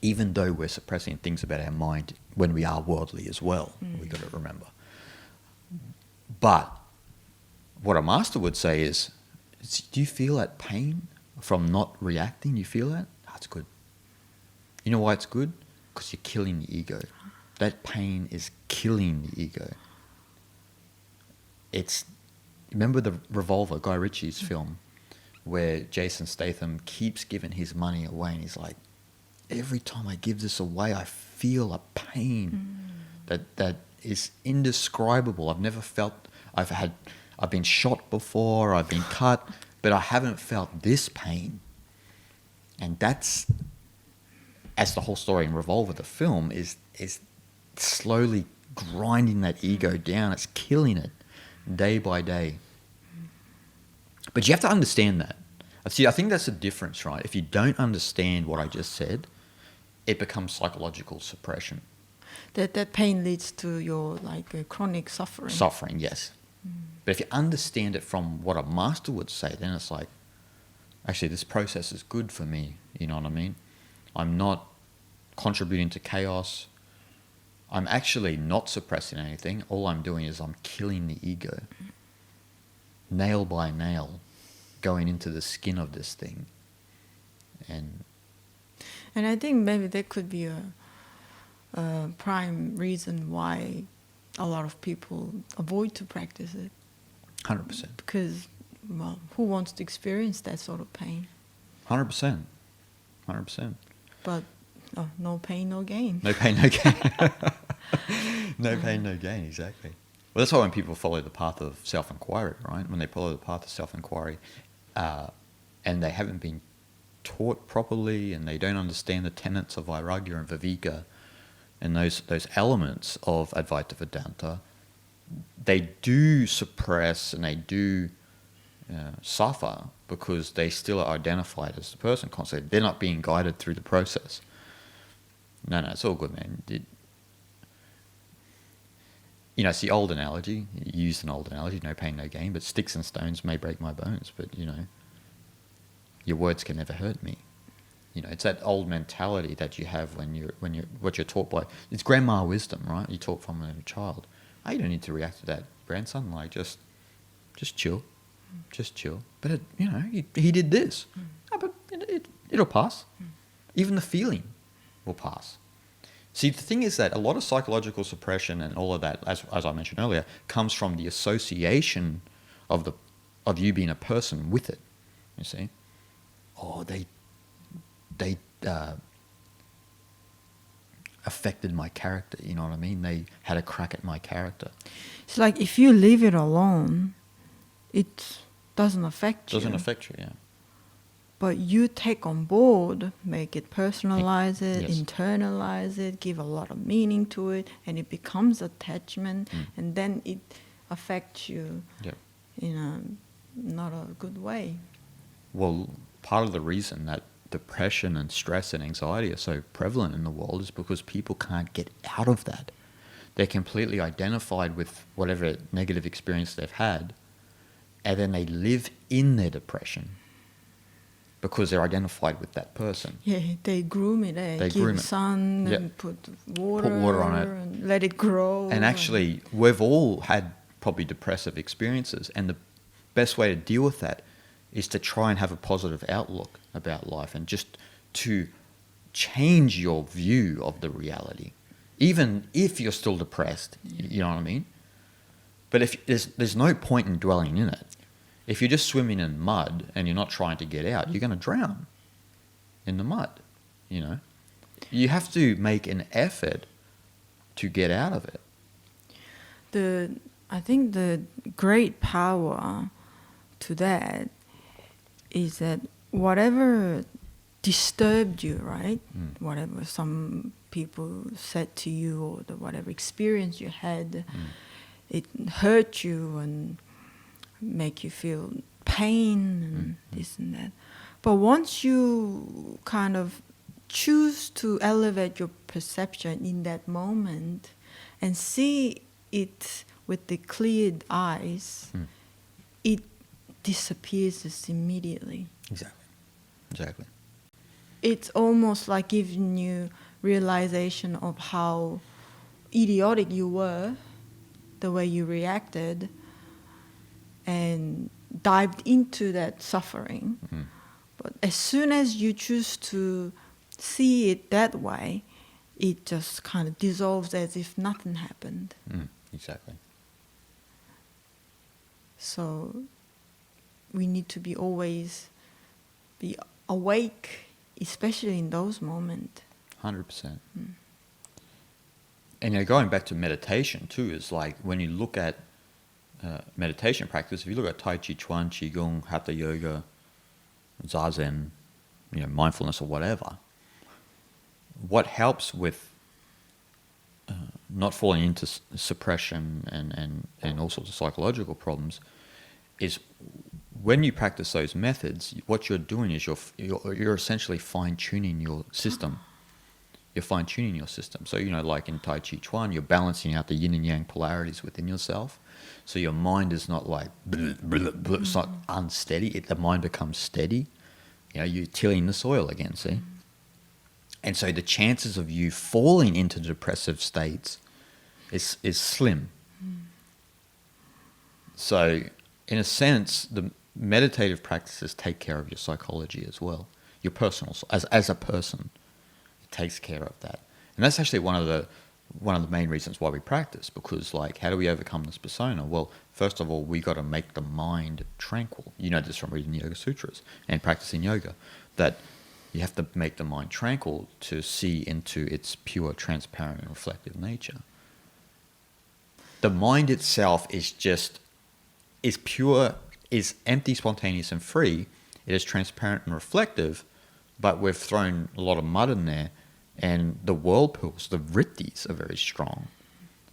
even though we're suppressing things about our mind when we are worldly as well. We've got to remember. But what a master would say is, do you feel that pain from not reacting? You feel that? That's good. You know why it's good? Because you're killing the ego. That pain is killing the ego. Remember the Revolver, Guy Ritchie's film, where Jason Statham keeps giving his money away, and he's like, every time I give this away, I feel a pain that is indescribable. I've never felt. I've been shot before. I've been cut, but I haven't felt this pain. And that's, as the whole story in Revolver, the film, is slowly grinding that ego down. It's killing it day by day. But you have to understand that. See, I think that's the difference, right? If you don't understand what I just said, it becomes psychological suppression. That pain leads to your chronic suffering. Suffering, yes. But if you understand it from what a master would say, then it's like, actually, this process is good for me. You know what I mean? I'm not contributing to chaos. I'm actually not suppressing anything. All I'm doing is I'm killing the ego, nail by nail, going into the skin of this thing. And I think maybe that could be a prime reason why a lot of people avoid to practice it. 100%. Because, well, who wants to experience that sort of pain? 100%. 100%. But no pain, no gain. No pain, no gain. No pain, no gain, exactly. Well, that's why when people follow the path of self-inquiry, right? When they follow the path of self-inquiry and they haven't been taught properly and they don't understand the tenets of Vairagya and Viveka and those elements of Advaita Vedanta, they do suppress and they do suffer because they still are identified as the person constantly. They're not being guided through the process. No, it's all good, man. you know, it's the old analogy. You used an old analogy, no pain, no gain, but sticks and stones may break my bones, but, you know, your words can never hurt me. You know, it's that old mentality that you have when you're what you're taught by. It's grandma wisdom, right? You taught from a child. Oh, you don't need to react to that, grandson. Like, just chill. Just chill. But, you know, he did this. Oh, but it'll pass. Even the feeling will pass. See, the thing is that a lot of psychological suppression and all of that, as I mentioned earlier, comes from the association of you being a person with it. You see? Oh, they affected my character, you know what I mean? They had a crack at my character. It's like if you leave it alone, it doesn't affect you. Doesn't affect you, yeah. But you take on board, make it, personalize it, Yes. internalize it, give a lot of meaning to it, and it becomes attachment, and then it affects you Yep. in a not a good way. Well, part of the reason that depression and stress and anxiety are so prevalent in the world is because people can't get out of that. They're completely identified with whatever negative experience they've had, and then they live in their depression because they're identified with that person. Yeah, they groom it. They groom give it. sun Yep. and put water on it. and let it grow. And actually, we've all had probably depressive experiences, and the best way to deal with that is to try and have a positive outlook about life and just to change your view of the reality, even if you're still depressed. You know what I mean? But if there's no point in dwelling in it. If you're just swimming in mud and you're not trying to get out, you're going to drown in the mud. You know, you have to make an effort to get out of it. I think the great power to that is that whatever disturbed you, right? Whatever some people said to you, or whatever experience you had, it hurt you and make you feel pain and this and that. But once you kind of choose to elevate your perception in that moment and see it with the cleared eyes, it disappears just immediately. Exactly. It's almost like giving you realization of how idiotic you were, the way you reacted, and dived into that suffering. But as soon as you choose to see it that way, it just kind of dissolves as if nothing happened. Exactly. So we need to always be awake, especially in those moments. 100%. And you know, going back to meditation too, is like when you look at meditation practice, if you look at Tai Chi Chuan, Qigong, Hatha Yoga, Zazen, you know, mindfulness or whatever, what helps with not falling into suppression and all sorts of psychological problems is when you practice those methods, what you're doing is you're essentially fine-tuning your system. You're fine-tuning your system. So, you know, like in Tai Chi Chuan, you're balancing out the yin and yang polarities within yourself. So your mind is not like, it's not unsteady. The mind becomes steady. You know, you're tilling the soil again, see? And so the chances of you falling into depressive states is slim. So, in a sense, the meditative practices take care of your psychology as well. Your personal, as a person, it takes care of that. And that's actually one of the main reasons why we practice, because like, how do we overcome this persona? Well, first of all, we got to make the mind tranquil. You know this from reading the Yoga Sutras and practicing yoga, that you have to make the mind tranquil to see into its pure, transparent, and reflective nature. The mind itself is pure, is empty, spontaneous, and free. It is transparent and reflective, but we've thrown a lot of mud in there, and the whirlpools, the vrittis, are very strong,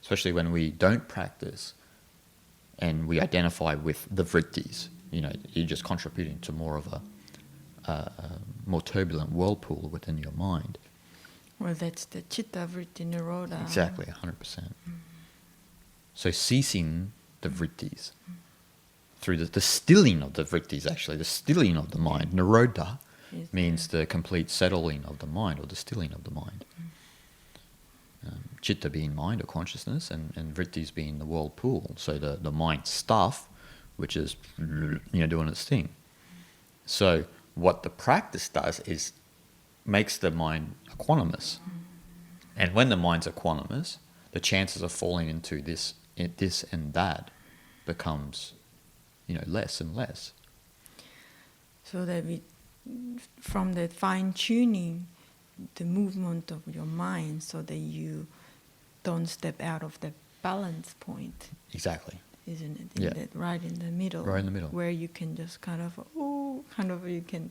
especially when we don't practice and we identify with the vrittis. You know, you're just contributing to more of a more turbulent whirlpool within your mind. Well, that's the chitta vritti nirodha. Exactly, 100%. So ceasing the vrittis, through the stilling of the vrittis, actually, the stilling of the mind. Nirodha means the complete settling of the mind, or the stilling of the mind. Chitta being mind or consciousness, and vrittis being the whirlpool. So the mind stuff, which is doing its thing. So what the practice does is makes the mind equanimous. And when the mind's equanimous, the chances of falling into this and that becomes less and less. So that from the fine-tuning the movement of your mind, so that you don't step out of the balance point. Exactly. Isn't it? Right in the middle. Right in the middle. Where you can just you can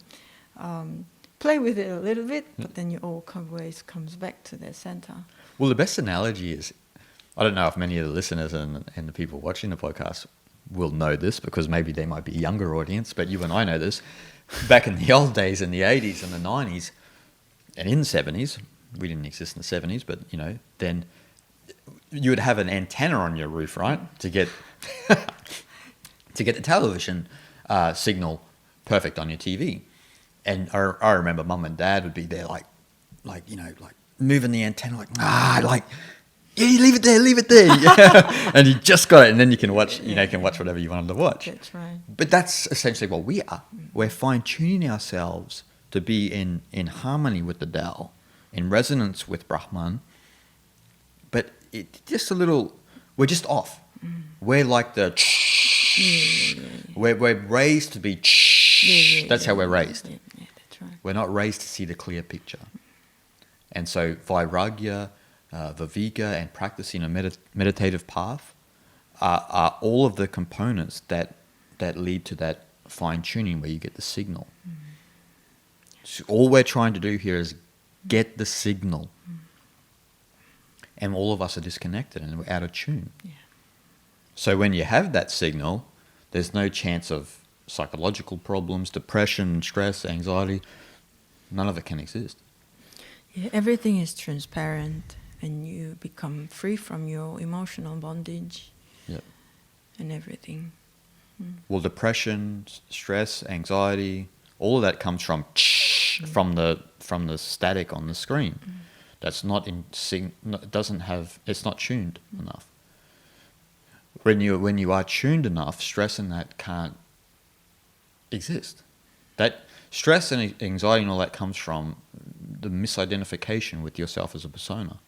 play with it a little bit, but then you always comes back to the center. Well, the best analogy is, I don't know if many of the listeners and the people watching the podcast will know this, because maybe they might be a younger audience, but you and I know this. Back in the old days, in the 80s and the 90s, and in the 70s, we didn't exist in the 70s, but then you would have an antenna on your roof, right, to get the television signal perfect on your TV. And I remember Mum and Dad would be there, like moving the antenna, yeah, leave it there, and you just got it, and then you can watch, can watch whatever you wanted to watch. That's right. But that's essentially what we are. We're fine-tuning ourselves to be in harmony with the Tao, in resonance with Brahman. But we're just off. We're like the we're raised to be that's how we're raised. Yeah, that's right. We're not raised to see the clear picture. And so Vairagya, Viveka, and practicing a meditative path are all of the components that lead to that fine-tuning where you get the signal. So all we're trying to do here is get the signal. And all of us are disconnected and we're out of tune. Yeah. So when you have that signal, there's no chance of psychological problems, depression, stress, anxiety. None of it can exist. Yeah, everything is transparent, and you become free from your emotional bondage. Yep. And everything. Well, depression, stress, anxiety, all of that comes from from the static on the screen. That's not it's not tuned enough. When you are tuned enough, stress and that can't exist. That stress and anxiety and all that comes from the misidentification with yourself as a persona.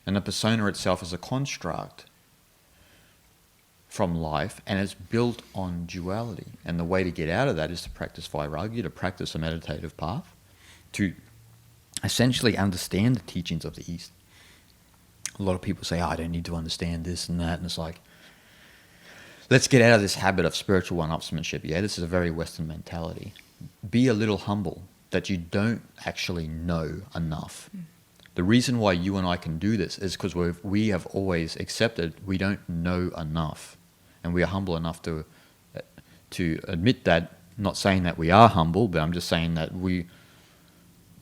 And the persona itself is a construct from life, and it's built on duality. And the way to get out of that is to practice Vairagya, to practice a meditative path, to essentially understand the teachings of the East. A lot of people say, I don't need to understand this and that, and it's like, let's get out of this habit of spiritual one-upsmanship. Yeah, this is a very Western mentality. Be a little humble that you don't actually know enough. The reason why you and I can do this is because we have always accepted we don't know enough. And we are humble enough to admit that, not saying that we are humble, but I'm just saying that we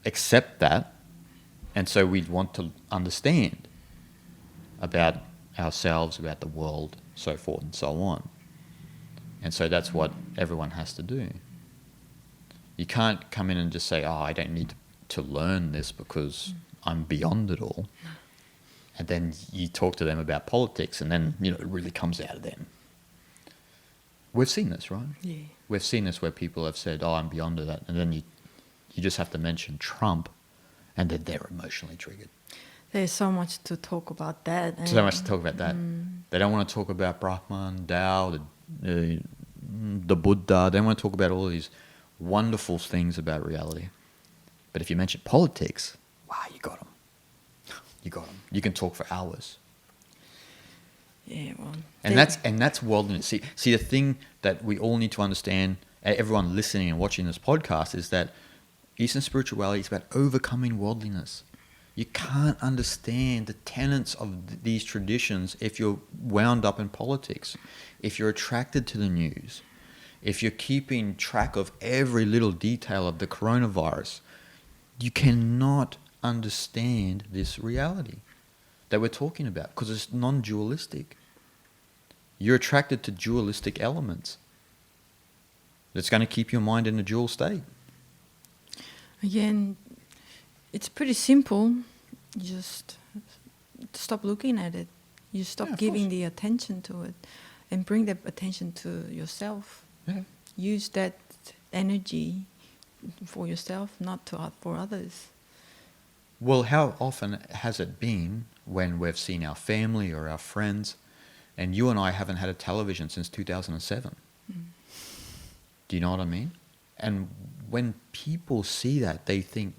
accept that. And so we want to understand about ourselves, about the world, so forth and so on. And so that's what everyone has to do. You can't come in and just say, I don't need to learn this because I'm beyond it all. And then you talk to them about politics, and then it really comes out of them. We've seen this, right? Yeah. We've seen this where people have said, I'm beyond that. And then you just have to mention Trump, and then they're emotionally triggered. There's so much to talk about that. So much to talk about that. They don't want to talk about Brahman, Tao, the Buddha. They don't want to talk about all these wonderful things about reality. But if you mention politics, wow, you got them. You got them. You can talk for hours. Yeah, well, and that's worldliness. See, the thing that we all need to understand, everyone listening and watching this podcast, is that Eastern spirituality is about overcoming worldliness. You can't understand the tenets of these traditions if you're wound up in politics, if you're attracted to the news, if you're keeping track of every little detail of the coronavirus. You cannot understand this reality. that we're talking about, because it's non-dualistic. You're attracted to dualistic elements. That's going to keep your mind in a dual state. Again, it's pretty simple. You just stop looking at it. You stop giving the attention to it, and bring that attention to yourself. Yeah. Use that energy for yourself, not for others. Well, how often has it been when we've seen our family or our friends, and you and I haven't had a television since 2007? Do you know what I mean? And when people see that, they think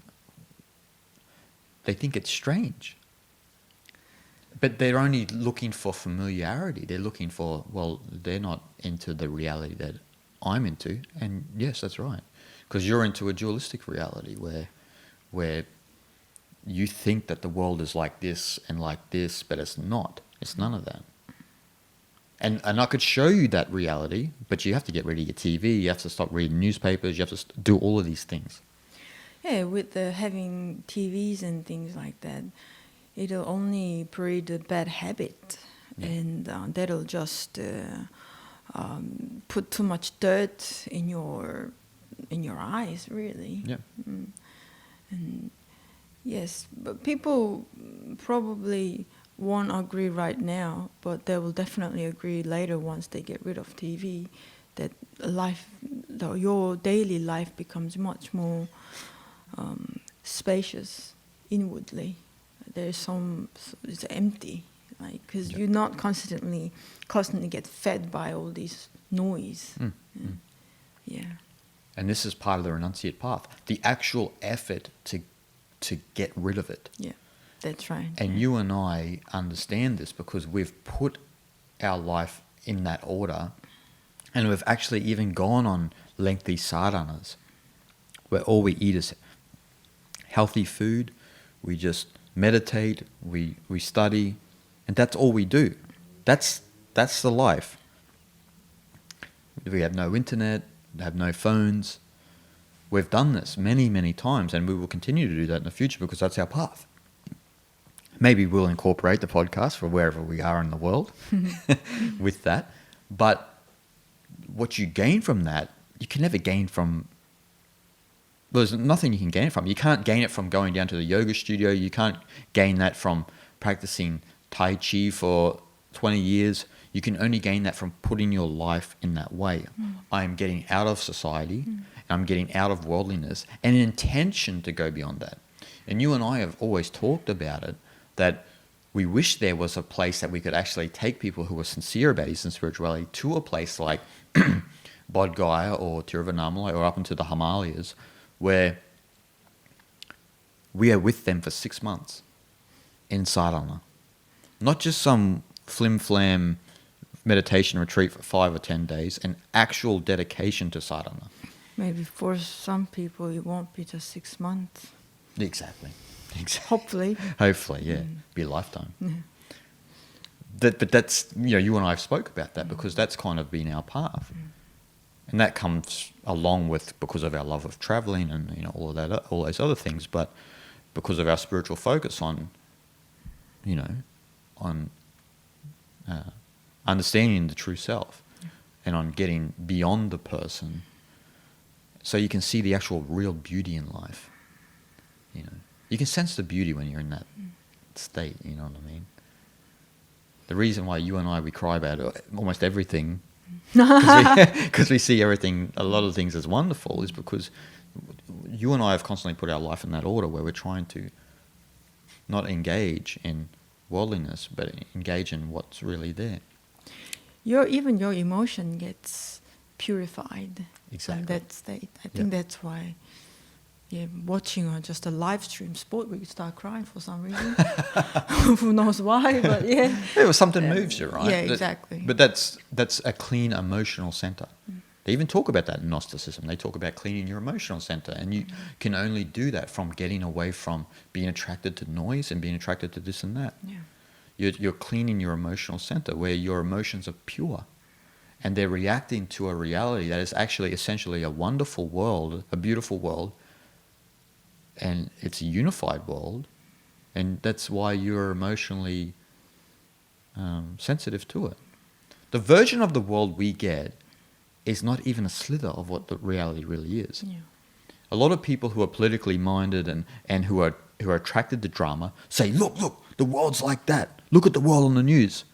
it's strange. But they're only looking for familiarity. They're looking for, well, they're not into the reality that I'm into. And yes, that's right. Because you're into a dualistic reality where you think that the world is like this, but it's not. It's none of that. And I could show you that reality, but you have to get rid of your TV, you have to stop reading newspapers, you have to do all of these things. Yeah, with having TVs and things like that, it'll only breed a bad habit, and that'll just put too much dirt in your eyes, really. Yeah. And yes, but people probably won't agree right now, but they will definitely agree later once they get rid of TV, that your daily life becomes much more spacious inwardly. It's empty, because you're not constantly get fed by all this noise. Yeah. And this is part of the renunciate path. The actual effort to get rid of it. Yeah. That's right. And you and I understand this because we've put our life in that order, and we've actually even gone on lengthy sadhanas where all we eat is healthy food, we just meditate, we study, and that's all we do. That's the life. We have no internet, we have no phones. We've done this many, many times, and we will continue to do that in the future because that's our path. Maybe we'll incorporate the podcast for wherever we are in the world with that. But what you gain from that, you can never gain from... Well, there's nothing you can gain it from. You can't gain it from going down to the yoga studio. You can't gain that from practicing Tai Chi for 20 years. You can only gain that from putting your life in that way. I'm getting out of society, and I'm getting out of worldliness, and an intention to go beyond that. And you and I have always talked about it, that we wish there was a place that we could actually take people who are sincere about Eastern spirituality to a place like Bodh Gaya or Tiruvannamalai or up into the Himalayas, where we are with them for 6 months in sadhana. Not just some flim-flam meditation retreat for 5 or 10 days, an actual dedication to sadhana. Maybe for some people it won't be just 6 months. Exactly. Hopefully, yeah. Be a lifetime. But that's, you and I have spoke about that because that's kind of been our path. And that comes along with, because of our love of traveling and all of that, all those other things, but because of our spiritual focus on understanding the true self and on getting beyond the person, so you can see the actual real beauty in life. You can sense the beauty when you're in that state, you know what I mean? The reason why you and I, we cry about almost everything, because we see everything, a lot of things as wonderful, is because you and I have constantly put our life in that order where we're trying to not engage in worldliness, but engage in what's really there. Even your emotion gets purified Exactly. in that state. I think that's why watching just a live stream sport, we start crying for some reason. Who knows why, but yeah. Something moves you, right? Yeah, exactly. But that's a clean emotional center. They even talk about that in Gnosticism. They talk about cleaning your emotional center, and you can only do that from getting away from being attracted to noise and being attracted to this and that. Yeah. You're cleaning your emotional center where your emotions are pure, and they're reacting to a reality that is actually essentially a wonderful world, a beautiful world, and it's a unified world, And that's why you're emotionally sensitive to it. The version of the world we get is not even a slither of what the reality really is. Yeah. A lot of people who are politically minded and who are attracted to drama say, look, the world's like that. Look at the world on the news.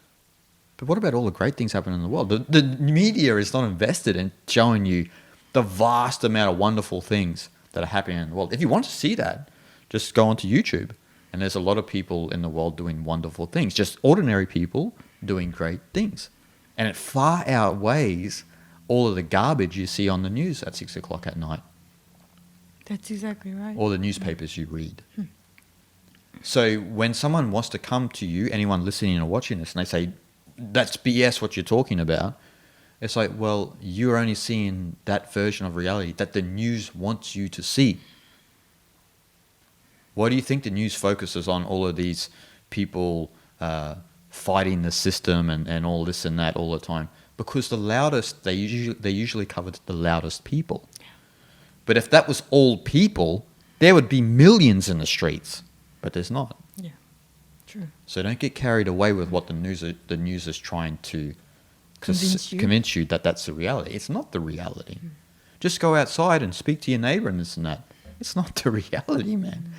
But what about all the great things happening in the world? The media is not invested in showing you the vast amount of wonderful things that are happening in the world. If you want to see that, just go onto YouTube. And there's a lot of people in the world doing wonderful things, just ordinary people doing great things. And it far outweighs all of the garbage you see on the news at 6 o'clock at night. That's exactly right. Or the newspapers you read. So when someone wants to come to you, anyone listening or watching this, and they say, that's BS what you're talking about, it's like, well, you're only seeing that version of reality that the news wants you to see. Why do you think the news focuses on all of these people fighting the system and all this and that all the time? Because the loudest, they usually cover the loudest people. But if that was all people, there would be millions in the streets. But there's not. Yeah, true. So don't get carried away with what the news is trying to convince you that that's the reality. It's not the reality. Just go outside and speak to your neighbor and this and that. It's not the reality, man.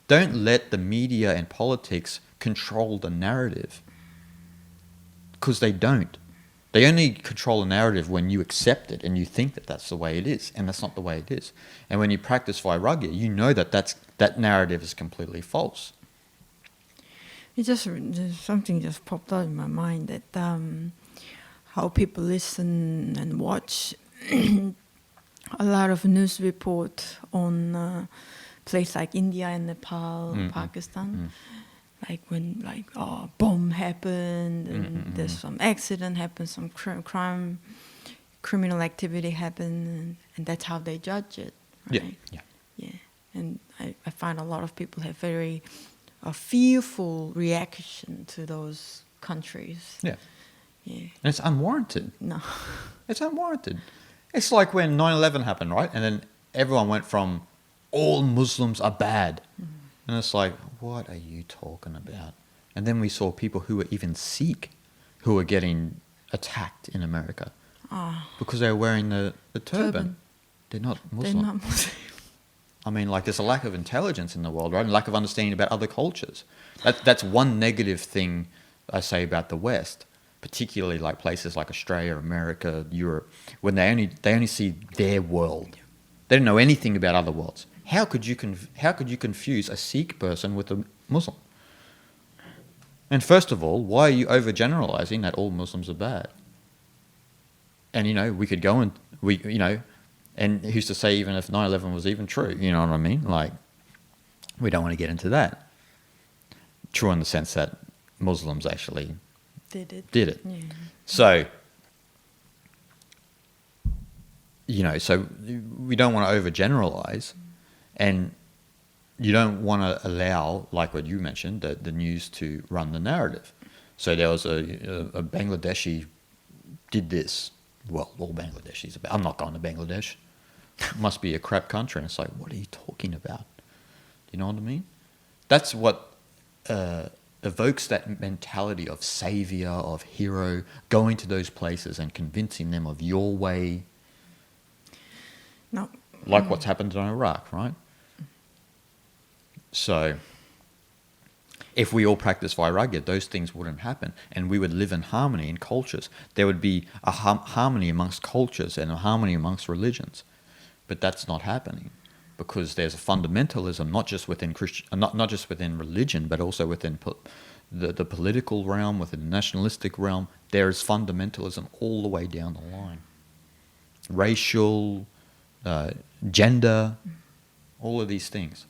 Don't let the media and politics control the narrative. Because they don't. They only control a narrative when you accept it and you think that that's the way it is, and that's not the way it is. And when you practice Vairagya, you know that narrative is completely false. Something just popped out in my mind that how people listen and watch a lot of news report on places like India and Nepal, Pakistan. Like when bomb happened and there's some accident happened, some criminal activity happened, and that's how they judge it, right? Yeah. And I find a lot of people have very fearful reaction to those countries. Yeah. Yeah. And it's unwarranted. No. It's unwarranted. It's like when 9/11 happened, right? And then everyone went from all Muslims are bad. And it's like, what are you talking about? And then we saw people who were even Sikh who were getting attacked in America because they were wearing the turban. They're not Muslim. They're not Muslim. I mean, like, there's a lack of intelligence in the world, right? And lack of understanding about other cultures. That's one negative thing I say about the West, particularly like places like Australia, America, Europe, when they only see their world. They don't know anything about other worlds. How could you confuse a Sikh person with a Muslim? And first of all, why are you overgeneralizing that all Muslims are bad? And we could go and and who's to say even if 9/11 was even true? You know what I mean? Like, we don't want to get into that. True in the sense that Muslims actually did it. Yeah. So, so we don't want to overgeneralize. And you don't want to allow, like what you mentioned, the news to run the narrative. So there was a Bangladeshi did this. Well, all Bangladeshis. I'm not going to Bangladesh. Must be a crap country. And it's like, what are you talking about? You know what I mean? That's what evokes that mentality of savior, of hero, going to those places and convincing them of your way. No. Like what's happened in Iraq, right? So, if we all practice Vairagya, those things wouldn't happen, and we would live in harmony in cultures. There would be a harmony amongst cultures and a harmony amongst religions, but that's not happening because there's a fundamentalism not just within not just within religion, but also within the political realm, within the nationalistic realm. There is fundamentalism all the way down the line, racial, gender, all of these things.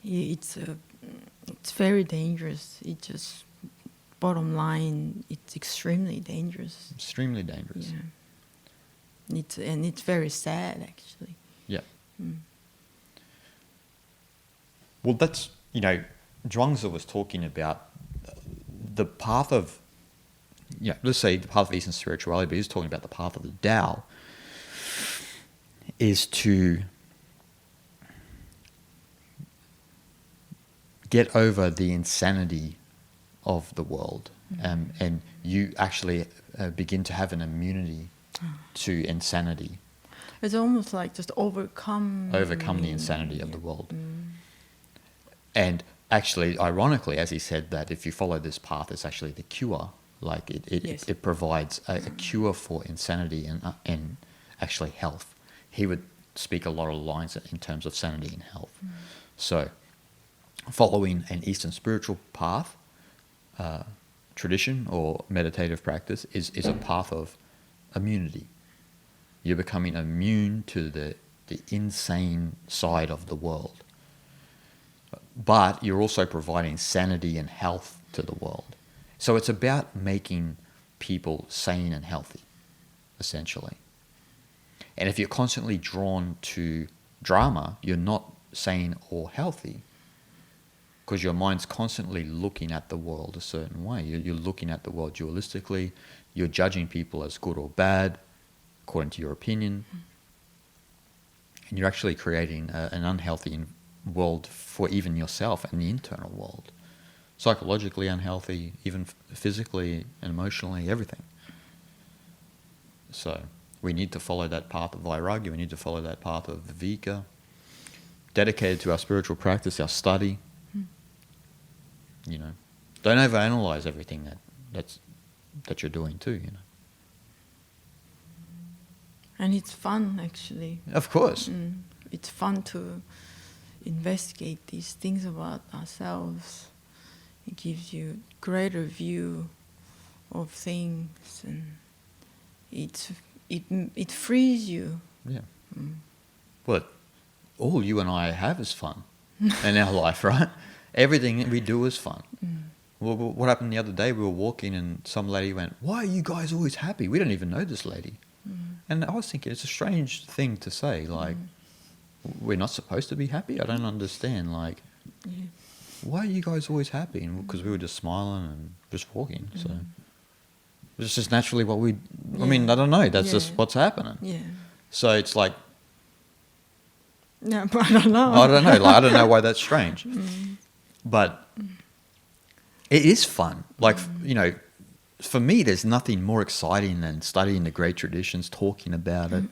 It's very dangerous. It just, bottom line, it's extremely dangerous. Extremely dangerous. Yeah. It's very sad, actually. Yeah. Well, that's, Zhuangzi was talking about the path of, let's say the path of Eastern spirituality, but he's talking about the path of the Tao is to get over the insanity of the world, and you actually begin to have an immunity to insanity. It's almost like just overcome The insanity of the world. And actually, ironically, as he said, that if you follow this path, it's actually the cure. Like it provides a cure for insanity and actually health. He would speak a lot of lines in terms of sanity and health. So following an Eastern spiritual path, tradition or meditative practice is a path of immunity. You're becoming immune to the insane side of the world. But you're also providing sanity and health to the world. So it's about making people sane and healthy, essentially. And if you're constantly drawn to drama, you're not sane or healthy, because your mind's constantly looking at the world a certain way. You're looking at the world dualistically. You're judging people as good or bad, according to your opinion. And you're actually creating an unhealthy world for even yourself and the internal world. Psychologically unhealthy, even physically and emotionally, everything. So we need to follow that path of Vairagya. We need to follow that path of Viveka, dedicated to our spiritual practice, our study. You know, don't overanalyze everything that you're doing too. You know, and it's fun actually. Of course, it's fun to investigate these things about ourselves. It gives you greater view of things, and it frees you. Yeah. Well, all you and I have is fun in our life, right? Everything that we do is fun. Well, what happened the other day? We were walking and some lady went, "Why are you guys always happy?" We don't even know this lady. And I was thinking, it's a strange thing to say. Like, we're not supposed to be happy? I don't understand. Like, why are you guys always happy? Because we were just smiling and just walking. So it's just naturally what we... I mean, I don't know. That's just what's happening. Yeah. So it's like... Yeah, but I don't know. I don't know. Like, I don't know why that's strange. But it is fun. Like, you know, for me, there's nothing more exciting than studying the great traditions, talking about it,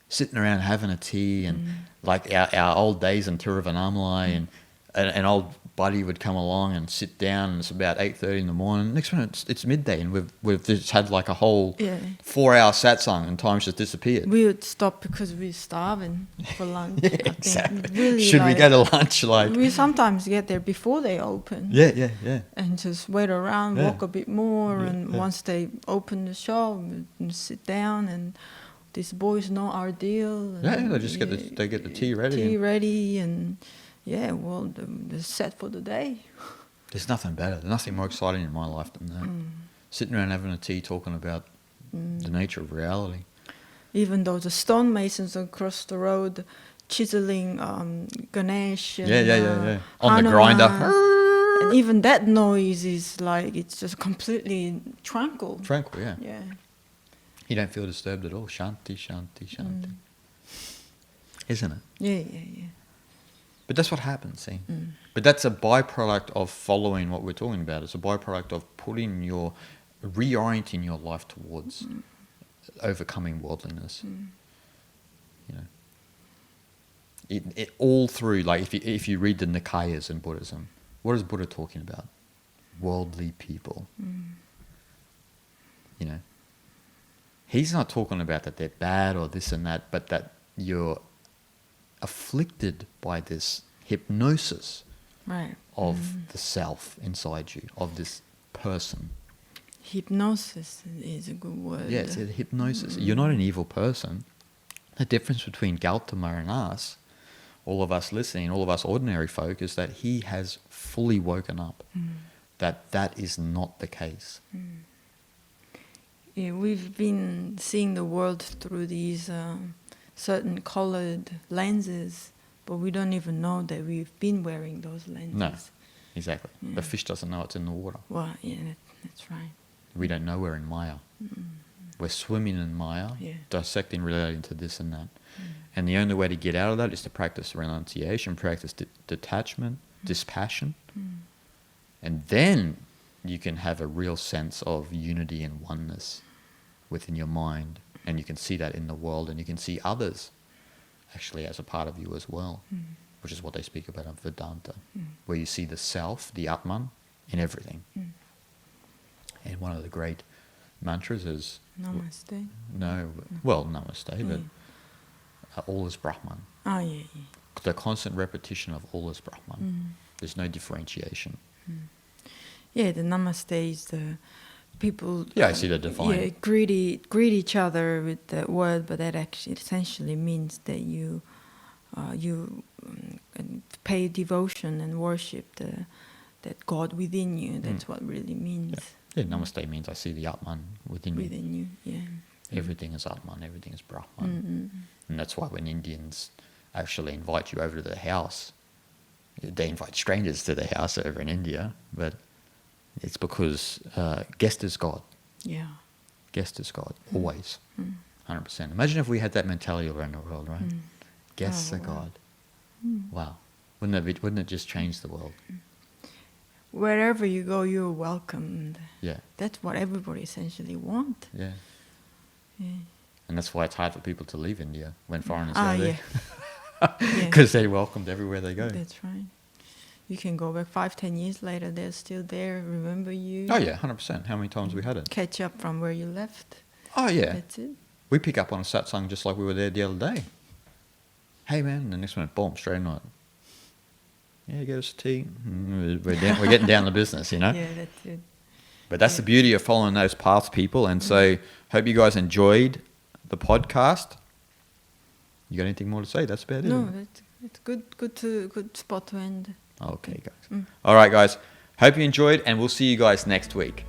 sitting around having a tea, and like our old days in Tiruvannamalai, and an old buddy would come along and sit down, and it's about 8:30 in the morning. Next minute, it's midday, and we've just had like a whole 4-hour satsang, and time's just disappeared. We would stop because we're starving for lunch. Yeah, I think. exactly. Really, should we go to lunch? Like, we sometimes get there before they open. Yeah. And just wait around, walk a bit more, and once they open the shop, we sit down, and these boys know our deal. And they just get the tea ready. And well, they're set for the day. There's nothing better. There's nothing more exciting in my life than that. Sitting around having a tea, talking about the nature of reality. Even though the stonemasons across the road chiseling Ganesh and on Hanuman, the grinder. And even that noise is like, it's just completely tranquil. Tranquil, yeah. Yeah. You don't feel disturbed at all. Shanti, shanti, shanti. Isn't it? Yeah. But that's what happens, see? But that's a byproduct of following what we're talking about. It's a byproduct of reorienting your life towards overcoming worldliness. You know, it all through, like if you read the Nikayas in Buddhism, what is Buddha talking about? Worldly people. You know, he's not talking about that they're bad or this and that, but that you're afflicted by this hypnosis of the self inside you, of this person. Hypnosis is a good word. Yeah, it's a hypnosis. You're not an evil person. The difference between Gautama and us, all of us listening, all of us ordinary folk, is that he has fully woken up. That is not the case. Yeah, we've been seeing the world through these certain colored lenses, but we don't even know that we've been wearing those lenses. No, exactly. The fish doesn't know it's in the water. Well, yeah, that's right. We don't know we're in Maya. We're swimming in Maya, dissecting, relating to this and that. And the only way to get out of that is to practice renunciation, practice detachment, dispassion. And then you can have a real sense of unity and oneness within your mind. And you can see that in the world, and you can see others actually as a part of you as well, which is what they speak about in Vedanta, where you see the self, the Atman, in everything. And one of the great mantras is... Namaste. Namaste, but all is Brahman. Ah, yeah. The constant repetition of all is Brahman. There's no differentiation. Yeah, the Namaste is the people... Yeah, I see the divine. Yeah, greet each other with the word, but that actually essentially means that you pay devotion and worship that God within you. That's what really means. Yeah, Namaste means I see the Atman within you. Within you, yeah. Everything is Atman, everything is Brahman. And that's why when Indians actually invite you over to their house, they invite strangers to their house over in India, but it's because guest is God. Yeah. Guest is God, always. 100%. Imagine if we had that mentality around the world, right? Guests are God. Wow. Wouldn't it just change the world? Wherever you go, you're welcomed. Yeah. That's what everybody essentially wants. Yeah. Yeah. And that's why it's hard for people to leave India when foreigners go there. Yeah. Because they're welcomed everywhere they go. That's right. You can go back 5-10 years later, they're still there, remember you. Oh yeah, 100%. How many times we had it? Catch up from where you left. Oh yeah. That's it. We pick up on a satsang just like we were there the other day. Hey man, and the next one, boom, straight night. Yeah, get us tea. We're getting down to business, you know? Yeah, that's it. But that's the beauty of following those paths, people. And so, hope you guys enjoyed the podcast. You got anything more to say? That's about it. No, that's good spot to end. Okay, guys. All right, guys. Hope you enjoyed, and we'll see you guys next week.